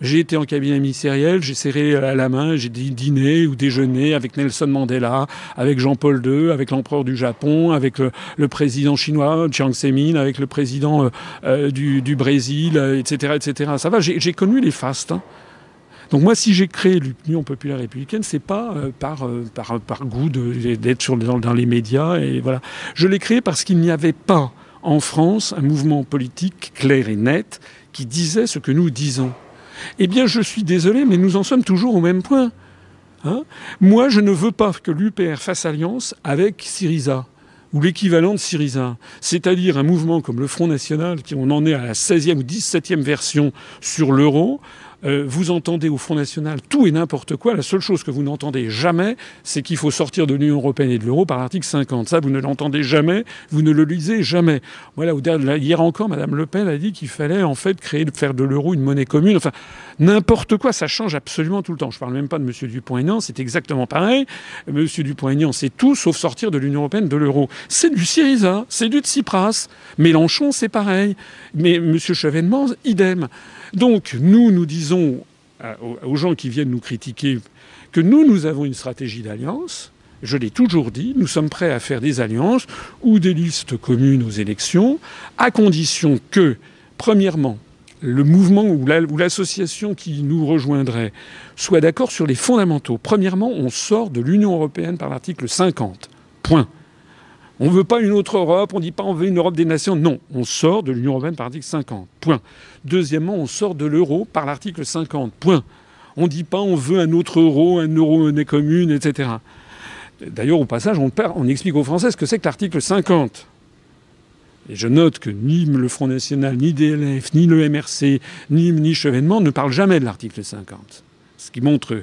J'ai été en cabinet ministériel, j'ai serré à la main, j'ai dîné ou déjeuné avec Nelson Mandela, avec Jean-Paul II, avec l'empereur du Japon, avec le président chinois, Jiang Zemin, avec le président du Brésil, etc., etc. Ça va, j'ai connu les fastes. Donc moi, si j'ai créé l'Union populaire républicaine, c'est pas par goût d'être dans les médias. Et voilà. Je l'ai créé parce qu'il n'y avait pas en France un mouvement politique clair et net qui disait ce que nous disons. Eh bien, je suis désolé, mais nous en sommes toujours au même point. Moi, je ne veux pas que l'UPR fasse alliance avec Syriza, ou l'équivalent de Syriza. C'est-à-dire un mouvement comme le Front National, on en est à la 16e ou 17e version sur l'euro. Vous entendez au Front National tout et n'importe quoi. La seule chose que vous n'entendez jamais, c'est qu'il faut sortir de l'Union européenne et de l'euro par l'article 50. Ça, vous ne l'entendez jamais, vous ne le lisez jamais. Voilà, hier encore, Mme Le Pen a dit qu'il fallait en fait faire de l'euro une monnaie commune. Enfin, n'importe quoi, ça change absolument tout le temps. Je ne parle même pas de M. Dupont-Aignan, c'est exactement pareil. M. Dupont-Aignan, c'est tout sauf sortir de l'Union européenne, de l'euro. C'est du Syriza, c'est du Tsipras. Mélenchon, c'est pareil. Mais M. Chevènement, idem. Donc, nous disons aux gens qui viennent nous critiquer que nous avons une stratégie d'alliance. Je l'ai toujours dit, nous sommes prêts à faire des alliances ou des listes communes aux élections, à condition que, premièrement, le mouvement ou l'association qui nous rejoindrait soit d'accord sur les fondamentaux. Premièrement, on sort de l'Union européenne par l'article 50. Point. On ne veut pas une autre Europe, on ne dit pas on veut une Europe des nations. Non, on sort de l'Union européenne par l'article 50. Point. Deuxièmement, on sort de l'euro par l'article 50. Point. On ne dit pas on veut un autre euro, un euro-monnaie commune, etc. D'ailleurs, au passage, on explique aux Français ce que c'est que l'article 50. Et je note que ni le Front National, ni DLF, ni le MRC, ni Chevènement ne parlent jamais de l'article 50. Ce qui montre,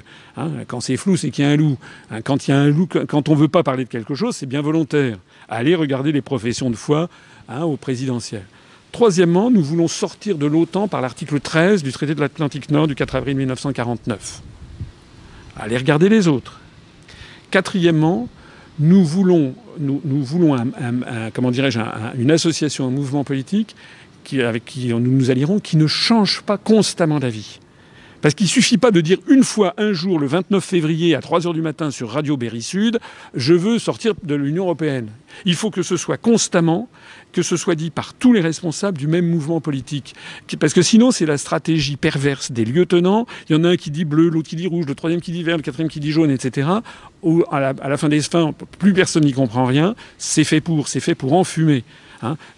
quand c'est flou, c'est qu'il y a un loup. Quand il y a un loup, quand on ne veut pas parler de quelque chose, c'est bien volontaire. Allez regarder les professions de foi au présidentiel. Troisièmement, nous voulons sortir de l'OTAN par l'article 13 du traité de l'Atlantique Nord du 4 avril 1949. Allez regarder les autres. Quatrièmement, nous voulons une association, un mouvement politique avec qui nous nous allierons, qui ne change pas constamment d'avis. Parce qu'il ne suffit pas de dire une fois, un jour, le 29 février, à 3h du matin, sur Radio Berry Sud, je veux sortir de l'Union européenne. Il faut que ce soit constamment, que ce soit dit par tous les responsables du même mouvement politique. Parce que sinon, c'est la stratégie perverse des lieutenants. Il y en a un qui dit bleu, l'autre qui dit rouge, le troisième qui dit vert, le quatrième qui dit jaune, etc. Où, à la fin des fins, plus personne n'y comprend rien. C'est fait pour enfumer.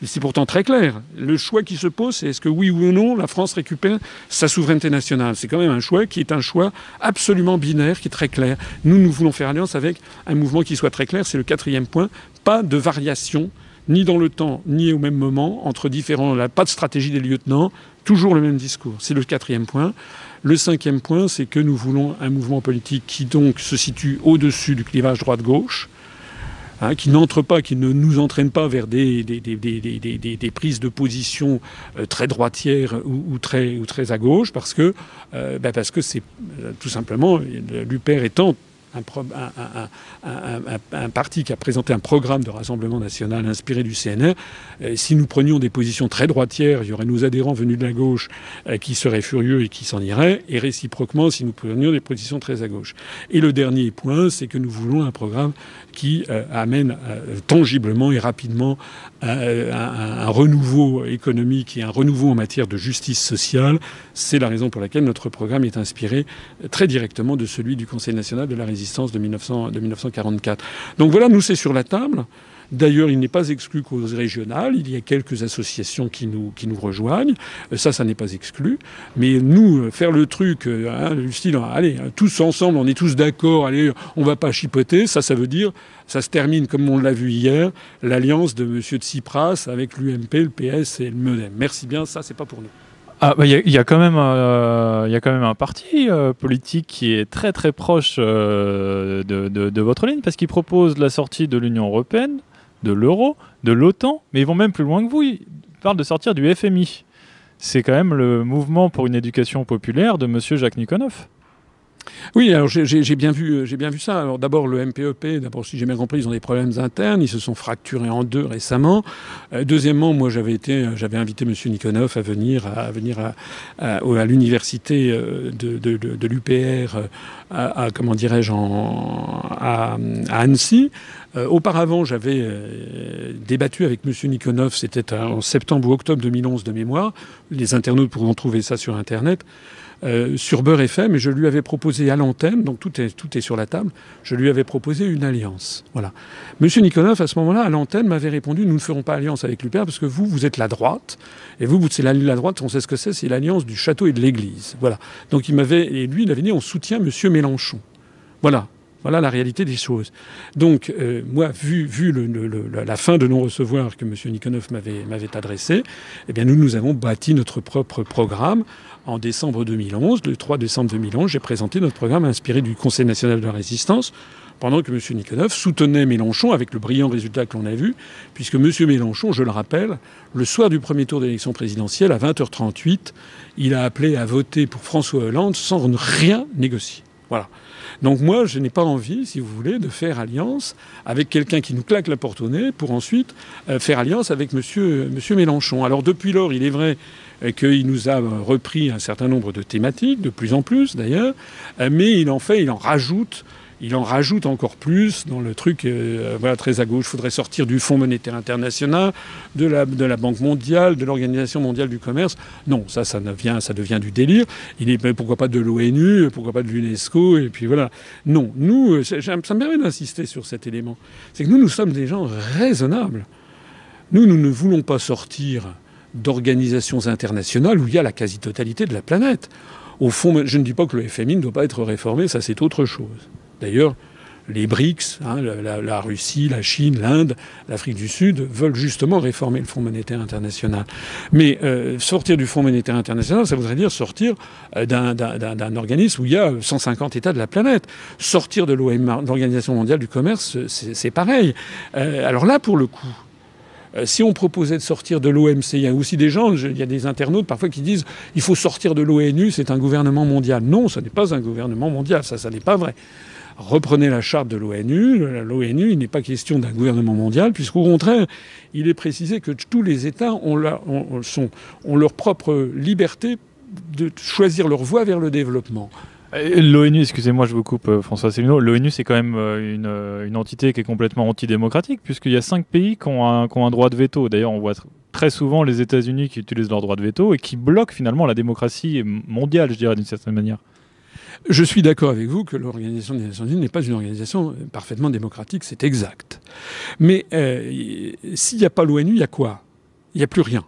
C'est pourtant très clair. Le choix qui se pose, c'est est-ce que oui ou non la France récupère sa souveraineté nationale. C'est quand même un choix qui est un choix absolument binaire, qui est très clair. Nous voulons faire alliance avec un mouvement qui soit très clair. C'est le quatrième point. Pas de variation, ni dans le temps, ni au même moment, entre différents... Pas de stratégie des lieutenants, toujours le même discours. C'est le quatrième point. Le cinquième point, c'est que nous voulons un mouvement politique qui donc se situe au-dessus du clivage droite-gauche, qui n'entre pas, qui ne nous entraîne pas vers des prises de position très droitières ou très à gauche, parce que c'est tout simplement l'UPR étant un parti qui a présenté un programme de Rassemblement national inspiré du CNR. Si nous prenions des positions très droitières, il y aurait nos adhérents venus de la gauche qui seraient furieux et qui s'en iraient, et réciproquement si nous prenions des positions très à gauche. Et le dernier point, c'est que nous voulons un programme qui amène tangiblement et rapidement un renouveau économique et un renouveau en matière de justice sociale. C'est la raison pour laquelle notre programme est inspiré très directement de celui du Conseil national de la résistance de 1944. Donc voilà, nous c'est sur la table. D'ailleurs, il n'est pas exclu qu'aux régionales, il y a quelques associations qui nous rejoignent. Ça n'est pas exclu. Mais nous, faire le truc, du style, allez, tous ensemble, on est tous d'accord, allez, on va pas chipoter, ça veut dire, ça se termine comme on l'a vu hier, l'alliance de M. Tsipras avec l'UMP, le PS et le MoDem. Merci bien, ça, c'est pas pour nous.
Il y a quand même un parti politique qui est très très proche de votre ligne, parce qu'il propose la sortie de l'Union européenne, de l'euro, de l'OTAN, mais ils vont même plus loin que vous. Ils parlent de sortir du FMI. C'est quand même le mouvement pour une éducation populaire de M. Jacques Nikonov.
Oui, alors j'ai bien vu ça. Alors d'abord le MPEP, si j'ai bien compris, ils ont des problèmes internes, ils se sont fracturés en deux récemment. Deuxièmement, moi j'avais invité M. Nikonov à venir à l'université de l'UPR, comment dirais-je, à Annecy. Auparavant, j'avais débattu avec M. Nikonov, c'était en septembre ou octobre 2011 de mémoire. Les internautes pourront trouver ça sur Internet. Sur Beurre FM, et je lui avais proposé à l'antenne, donc tout est sur la table, je lui avais proposé une alliance. Voilà. Monsieur Nikonov, à ce moment-là, à l'antenne, m'avait répondu, nous ne ferons pas alliance avec l'UPR parce que vous êtes la droite, et c'est la droite, on sait ce que c'est l'alliance du château et de l'église. Voilà. Donc il avait dit, on soutient Monsieur Mélenchon. Voilà. Voilà la réalité des choses. Donc, moi, vu la fin de non-recevoir que M. Nikonov m'avait adressé, eh bien, nous avons bâti notre propre programme. En décembre 2011, le 3 décembre 2011, j'ai présenté notre programme inspiré du Conseil national de la résistance, pendant que M. Nikonov soutenait Mélenchon avec le brillant résultat que l'on a vu, puisque M. Mélenchon, je le rappelle, le soir du premier tour d'élection présidentielle, à 20h38, il a appelé à voter pour François Hollande sans rien négocier. Voilà. Donc moi, je n'ai pas envie, si vous voulez, de faire alliance avec quelqu'un qui nous claque la porte au nez pour ensuite faire alliance avec monsieur Mélenchon. Alors depuis lors, il est vrai qu'il nous a repris un certain nombre de thématiques, de plus en plus d'ailleurs, mais il en rajoute il en rajoute encore plus dans le truc voilà, très à gauche. Il faudrait sortir du Fonds monétaire international, de la Banque mondiale, de l'Organisation mondiale du commerce. Non, ça devient du délire. Pourquoi pas de l'ONU, pourquoi pas de l'UNESCO, et puis voilà. Non, nous, ça me permet d'insister sur cet élément. C'est que nous sommes des gens raisonnables. Nous ne voulons pas sortir d'organisations internationales où il y a la quasi-totalité de la planète. Au fond, je ne dis pas que le FMI ne doit pas être réformé, ça c'est autre chose. D'ailleurs, les BRICS, la Russie, la Chine, l'Inde, l'Afrique du Sud, veulent justement réformer le Fonds monétaire international. Mais sortir du Fonds monétaire international, ça voudrait dire sortir d'un organisme où il y a 150 États de la planète. Sortir de l'Organisation mondiale du commerce, c'est pareil. Alors là, pour le coup, si on proposait de sortir de l'OMC, il y a aussi des gens, il y a des internautes parfois qui disent il faut sortir de l'ONU, c'est un gouvernement mondial. Non, ce n'est pas un gouvernement mondial, ça n'est pas vrai. Reprenez la charte de l'ONU. L'ONU, il n'est pas question d'un gouvernement mondial, puisqu'au contraire, il est précisé que tous les États ont leur propre liberté de choisir leur voie vers le développement.
L'ONU, excusez-moi, je vous coupe, François Asselineau. L'ONU, c'est quand même une entité qui est complètement antidémocratique, puisqu'il y a 5 pays qui ont un droit de veto. D'ailleurs, on voit très souvent les États-Unis qui utilisent leur droit de veto et qui bloquent finalement la démocratie mondiale, je dirais, d'une certaine manière.
Je suis d'accord avec vous que l'Organisation des Nations Unies n'est pas une organisation parfaitement démocratique, c'est exact. Mais s'il n'y a pas l'ONU, il y a quoi? Il n'y a plus rien.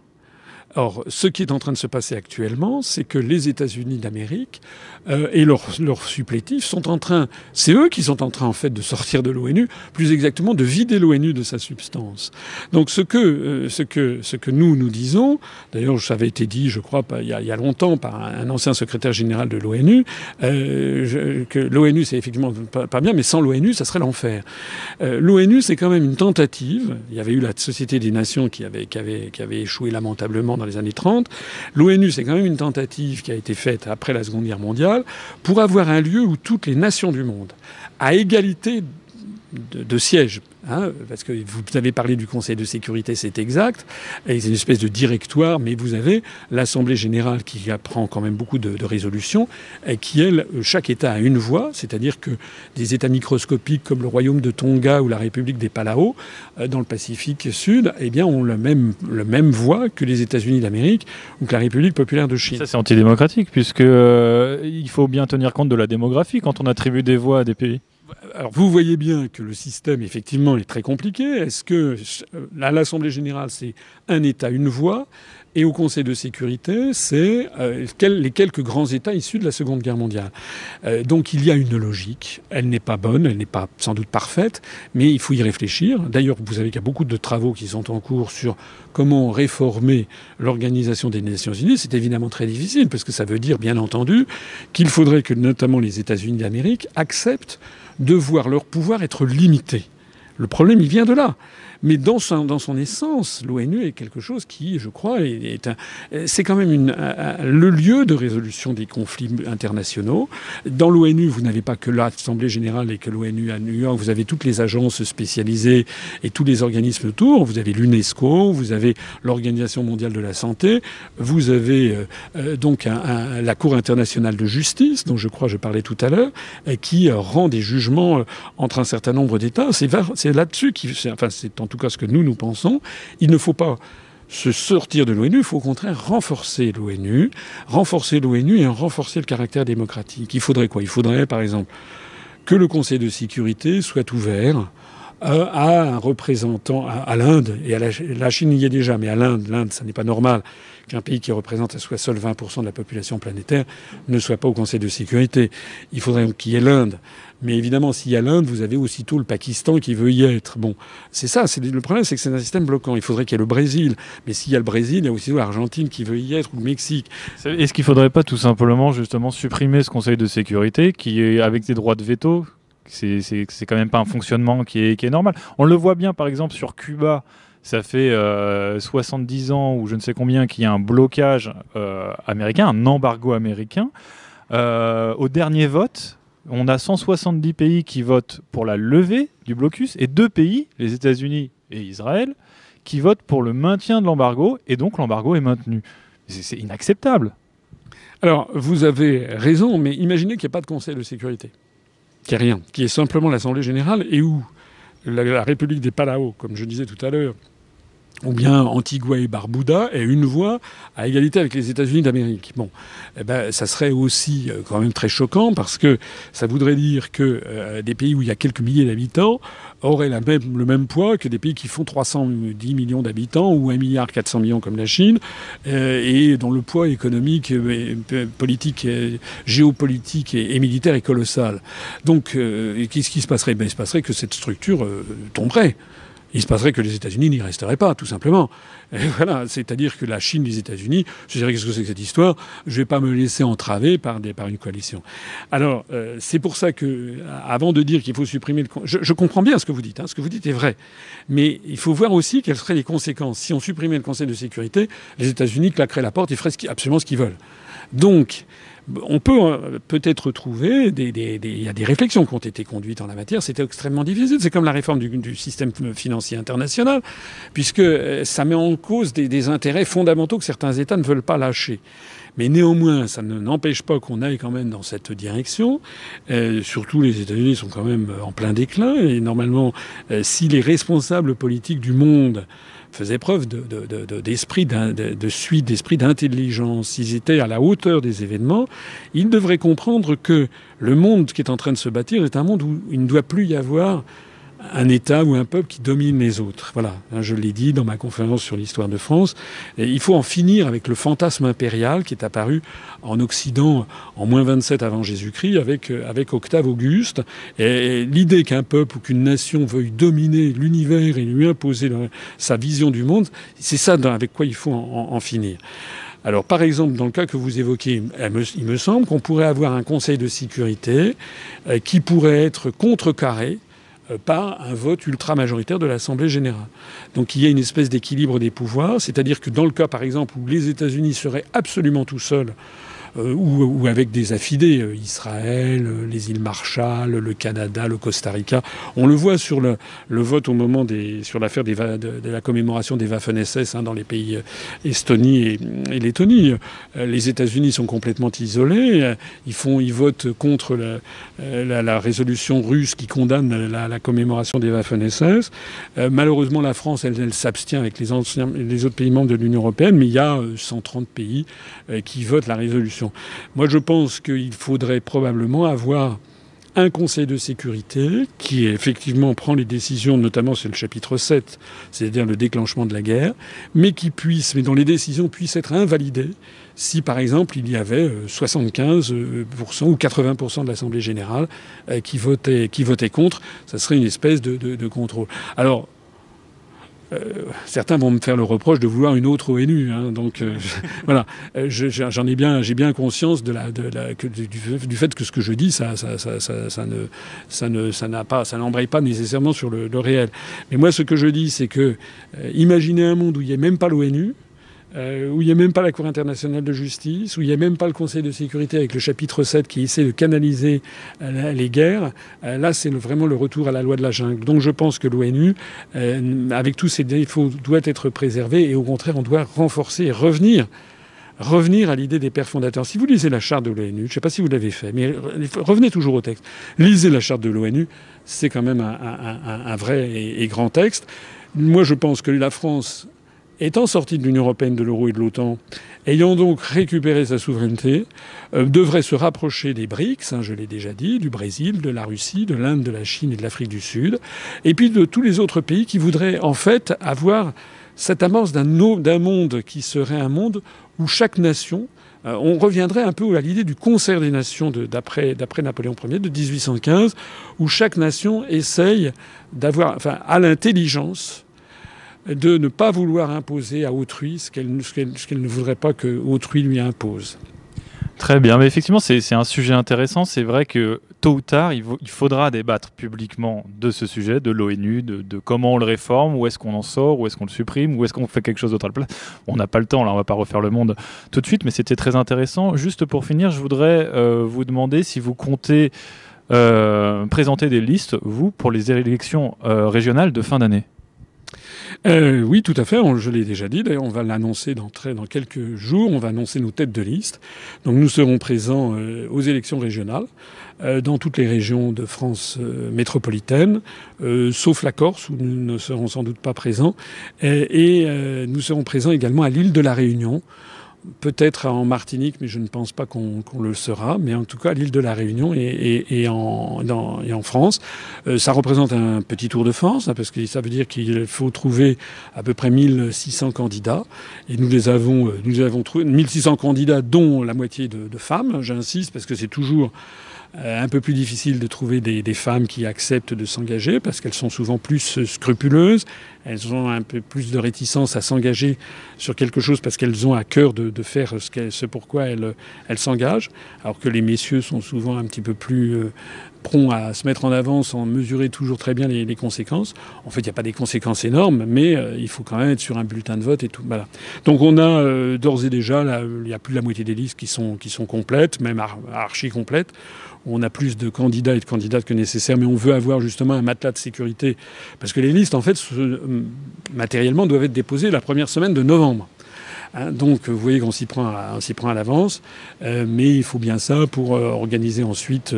Or, ce qui est en train de se passer actuellement, c'est que les États-Unis d'Amérique et leurs supplétifs sont en train, c'est eux qui sont en train en fait de sortir de l'ONU, plus exactement de vider l'ONU de sa substance. Donc ce que nous disons, d'ailleurs ça avait été dit, je crois, il y a longtemps par un ancien secrétaire général de l'ONU, que l'ONU c'est effectivement pas bien, mais sans l'ONU ça serait l'enfer. L'ONU c'est quand même une tentative. Il y avait eu la Société des Nations qui avait échoué lamentablement dans les années 30. L'ONU, c'est quand même une tentative qui a été faite après la Seconde Guerre mondiale pour avoir un lieu où toutes les nations du monde, à égalité de sièges, parce que vous avez parlé du Conseil de sécurité, c'est exact, et c'est une espèce de directoire, mais vous avez l'Assemblée générale qui prend quand même beaucoup de résolutions, et qui, elle, chaque État a une voix, c'est-à-dire que des États microscopiques comme le Royaume de Tonga ou la République des Palau, dans le Pacifique Sud, eh bien, ont le même voix que les États-Unis d'Amérique ou que la République populaire de Chine.
Ça, c'est antidémocratique, puisque il faut bien tenir compte de la démographie quand on attribue des voix à des pays.
Alors vous voyez bien que le système, effectivement, est très compliqué. Est-ce que à l'Assemblée générale, c'est un État, une voix, et au Conseil de sécurité, c'est les quelques grands États issus de la Seconde Guerre mondiale. Donc il y a une logique. Elle n'est pas bonne, elle n'est pas sans doute parfaite, mais il faut y réfléchir. D'ailleurs, vous savez qu'il y a beaucoup de travaux qui sont en cours sur comment réformer l'Organisation des Nations Unies. C'est évidemment très difficile, parce que ça veut dire, bien entendu, qu'il faudrait que notamment les États-Unis d'Amérique acceptent de voir leur pouvoir être limité. Le problème, il vient de là. Mais dans son essence, l'ONU est quelque chose qui, je crois, c'est quand même le lieu de résolution des conflits internationaux. Dans l'ONU, vous n'avez pas que l'Assemblée générale et que l'ONU à New York. Vous avez toutes les agences spécialisées et tous les organismes autour. Vous avez l'UNESCO, vous avez l'Organisation mondiale de la santé, vous avez donc la Cour internationale de justice, dont je crois je parlais tout à l'heure, qui rend des jugements entre un certain nombre d'États. C'est là-dessus c'est en tout cas ce que nous pensons. Il ne faut pas se sortir de l'ONU, il faut au contraire renforcer l'ONU et renforcer le caractère démocratique. Il faudrait quoi? Il faudrait, par exemple, que le Conseil de sécurité soit ouvert à un représentant à l'Inde, et à la Chine y est déjà, mais à l'Inde, ça n'est pas normal qu'un pays qui représente soit seul 20% de la population planétaire ne soit pas au Conseil de sécurité. Il faudrait qu'il y ait l'Inde. Mais évidemment, s'il y a l'Inde, vous avez aussitôt le Pakistan qui veut y être. Bon, c'est ça. Le problème, c'est que c'est un système bloquant. Il faudrait qu'il y ait le Brésil. Mais s'il y a le Brésil, il y a aussitôt l'Argentine qui veut y être, ou le Mexique.
Est-ce qu'il ne faudrait pas tout simplement, justement, supprimer ce Conseil de sécurité qui est avec des droits de veto? C'est quand même pas un fonctionnement qui est normal. On le voit bien, par exemple, sur Cuba. Ça fait 70 ans ou je ne sais combien qu'il y a un blocage américain, un embargo américain. Au dernier vote, on a 170 pays qui votent pour la levée du blocus et 2 pays, les États-Unis et Israël, qui votent pour le maintien de l'embargo, et donc l'embargo est maintenu. C'est inacceptable.
Alors, vous avez raison, mais imaginez qu'il n'y a pas de Conseil de sécurité. qui est rien, qui est simplement l'Assemblée générale, et où la République des Palau, comme je disais tout à l'heure, ou bien Antigua et Barbuda est une voix à égalité avec les États-Unis d'Amérique. Bon, eh ben, ça serait aussi quand même très choquant parce que ça voudrait dire que des pays où il y a quelques milliers d'habitants auraient le même poids que des pays qui font 310 millions d'habitants ou 1,4 milliard comme la Chine et dont le poids économique, politique, géopolitique et militaire est colossal. Donc, qu'est-ce qui se passerait? Ben, il se passerait que cette structure tomberait. Il se passerait que les États-Unis n'y resteraient pas, tout simplement. Et voilà, c'est-à-dire que la Chine, les États-Unis, je dirais qu'est-ce que c'est que cette histoire? Je ne vais pas me laisser entraver par une coalition. Alors, c'est pour ça que, avant de dire qu'il faut supprimer je comprends bien ce que vous dites. Ce que vous dites est vrai, mais il faut voir aussi quelles seraient les conséquences. Si on supprimait le Conseil de sécurité, les États-Unis claqueraient la porte et feraient absolument ce qu'ils veulent. Donc, on peut peut-être trouver il y a des réflexions qui ont été conduites en la matière. C'était extrêmement difficile. C'est comme la réforme du système financier international, puisque ça met en cause des intérêts fondamentaux que certains États ne veulent pas lâcher. Mais néanmoins, ça n'empêche pas qu'on aille quand même dans cette direction. Surtout, les États-Unis sont quand même en plein déclin. Et normalement, si les responsables politiques du monde faisaient preuve d'esprit de suite, d'esprit d'intelligence, s'ils étaient à la hauteur des événements, ils devraient comprendre que le monde qui est en train de se bâtir est un monde où il ne doit plus y avoir un État ou un peuple qui domine les autres. Voilà, je l'ai dit dans ma conférence sur l'histoire de France. Et il faut en finir avec le fantasme impérial qui est apparu en Occident en -27 avant Jésus-Christ avec Octave Auguste. Et l'idée qu'un peuple ou qu'une nation veuille dominer l'univers et lui imposer sa vision du monde, c'est ça avec quoi il faut en finir. Alors, par exemple, dans le cas que vous évoquez, il me semble qu'on pourrait avoir un Conseil de sécurité qui pourrait être contrecarré par un vote ultra-majoritaire de l'Assemblée générale. Donc il y a une espèce d'équilibre des pouvoirs, c'est-à-dire que dans le cas, par exemple, où les États-Unis seraient absolument tout seuls, ou avec des affidés, Israël, les îles Marshall, le Canada, le Costa Rica. On le voit sur le vote au moment sur l'affaire de la commémoration des Waffen-SS dans les pays Estonie et Lettonie. Les États-Unis sont complètement isolés. Ils votent contre la résolution russe qui condamne la commémoration des Waffen-SS. Malheureusement, la France, elle s'abstient avec les autres pays membres de l'Union européenne, mais il y a 130 pays qui votent la résolution. Moi, je pense qu'il faudrait probablement avoir un Conseil de sécurité qui, effectivement, prend les décisions, notamment sur le chapitre 7, c'est-à-dire le déclenchement de la guerre, mais dont les décisions puissent être invalidées si, par exemple, il y avait 75% ou 80% de l'Assemblée générale qui votait contre. Ça serait une espèce de contrôle. Alors, certains vont me faire le reproche de vouloir une autre ONU. Donc voilà, j'ai bien conscience du fait que ce que je dis, ça n'embraye pas nécessairement sur le réel. Mais moi, ce que je dis, c'est que imaginez un monde où il n'y a même pas l'ONU, où il n'y a même pas la Cour internationale de justice, où il n'y a même pas le Conseil de sécurité avec le chapitre 7 qui essaie de canaliser les guerres. Là, c'est vraiment le retour à la loi de la jungle. Donc je pense que l'ONU, avec tous ses défauts, doit être préservée et au contraire, on doit renforcer et revenir à l'idée des pères fondateurs. Si vous lisez la charte de l'ONU, je ne sais pas si vous l'avez fait, mais revenez toujours au texte. Lisez la charte de l'ONU, c'est quand même un vrai et grand texte. Moi, je pense que la France, étant sortie de l'Union européenne, de l'euro et de l'OTAN, ayant donc récupéré sa souveraineté, devrait se rapprocher des BRICS, je l'ai déjà dit, du Brésil, de la Russie, de l'Inde, de la Chine et de l'Afrique du Sud, et puis de tous les autres pays qui voudraient en fait avoir cette amorce d'un monde qui serait un monde où chaque nation, on reviendrait un peu à l'idée du concert des nations d'après Napoléon Ier de 1815, où chaque nation essaye a l'intelligence de ne pas vouloir imposer à autrui ce qu'elle ne voudrait pas que autrui lui impose.
Très bien, mais effectivement, c'est un sujet intéressant. C'est vrai que tôt ou tard, il faudra débattre publiquement de ce sujet, de l'ONU, de comment on le réforme, où est-ce qu'on en sort, où est-ce qu'on le supprime, où est-ce qu'on fait quelque chose d'autre à la place. On n'a pas le temps, là, on va pas refaire le monde tout de suite, mais c'était très intéressant. Juste pour finir, je voudrais vous demander si vous comptez présenter des listes, vous, pour les élections régionales de fin d'année.
Oui, tout à fait. Je l'ai déjà dit. D'ailleurs, on va l'annoncer dans quelques jours. On va annoncer nos têtes de liste. Donc, nous serons présents aux élections régionales dans toutes les régions de France métropolitaine, sauf la Corse, où nous ne serons sans doute pas présents. Et nous serons présents également à l'île de la Réunion. Peut-être en Martinique, mais je ne pense pas qu'on le sera. Mais en tout cas, à l'île de la Réunion et en France. Ça représente un petit tour de France, hein, parce que ça veut dire qu'il faut trouver à peu près 1600 candidats. Et nous avons trouvé 1600 candidats, dont la moitié de femmes. J'insiste, parce que c'est toujours un peu plus difficile de trouver des femmes qui acceptent de s'engager, parce qu'elles sont souvent plus scrupuleuses. Elles ont un peu plus de réticence à s'engager sur quelque chose parce qu'elles ont à cœur de faire ce pourquoi elles s'engagent. Alors que les messieurs sont souvent un petit peu plus prompts à se mettre en avant sans mesurer toujours très bien les conséquences. En fait, il n'y a pas des conséquences énormes, mais il faut quand même être sur un bulletin de vote et tout. Voilà. Donc on a d'ores et déjà, là, il y a plus de la moitié des listes qui sont complètes, même archi complètes. On a plus de candidats et de candidates que nécessaire, mais on veut avoir justement un matelas de sécurité. Parce que les listes, en fait, matériellement, doivent être déposées la première semaine de novembre. Hein, donc, vous voyez qu'on s'y prend à l'avance. Mais il faut bien ça pour organiser ensuite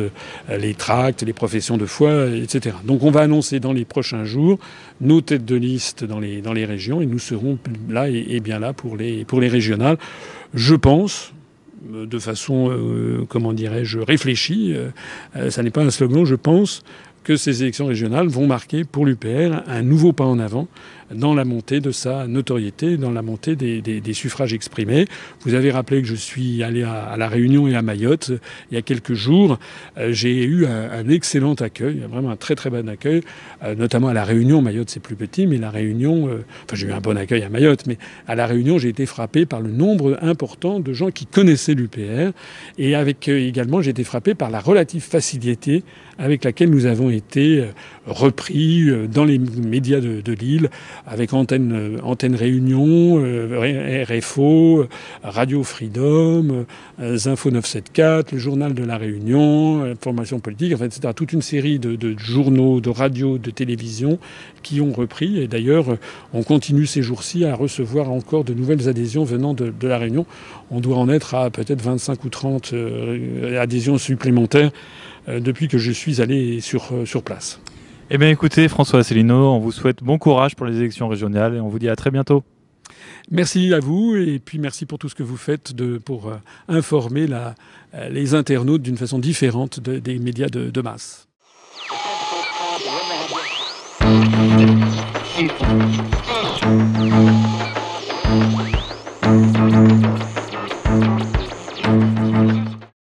les tracts, les professions de foi, etc. Donc, on va annoncer dans les prochains jours nos têtes de liste dans les régions. Et nous serons là et bien là pour les régionales. Je pense, de façon, comment dirais-je, réfléchie. Ça n'est pas un slogan, je pense que ces élections régionales vont marquer pour l'UPR un nouveau pas en avant dans la montée de sa notoriété, dans la montée des suffrages exprimés. Vous avez rappelé que je suis allé à La Réunion et à Mayotte il y a quelques jours. J'ai eu un excellent accueil, vraiment un très très bon accueil, notamment à La Réunion. Mayotte, c'est plus petit, mais La Réunion... Enfin, j'ai eu un bon accueil à Mayotte, mais à La Réunion, j'ai été frappé par le nombre important de gens qui connaissaient l'UPR. Et également, j'ai été frappé par la relative facilité avec laquelle nous avons été repris dans les médias de l'île, avec Antenne Réunion, RFO, Radio Freedom, Info 974, le Journal de la Réunion, Information politique, enfin, etc. Toute une série de journaux, de radios, de télévision qui ont repris. Et d'ailleurs, on continue ces jours-ci à recevoir encore de nouvelles adhésions venant de la Réunion. On doit en être à peut-être 25 ou 30 adhésions supplémentaires depuis que je suis allé sur place.
Eh bien écoutez, François Asselineau, on vous souhaite bon courage pour les élections régionales et on vous dit à très bientôt.
Merci à vous et puis merci pour tout ce que vous faites pour informer les internautes d'une façon différente des médias de masse.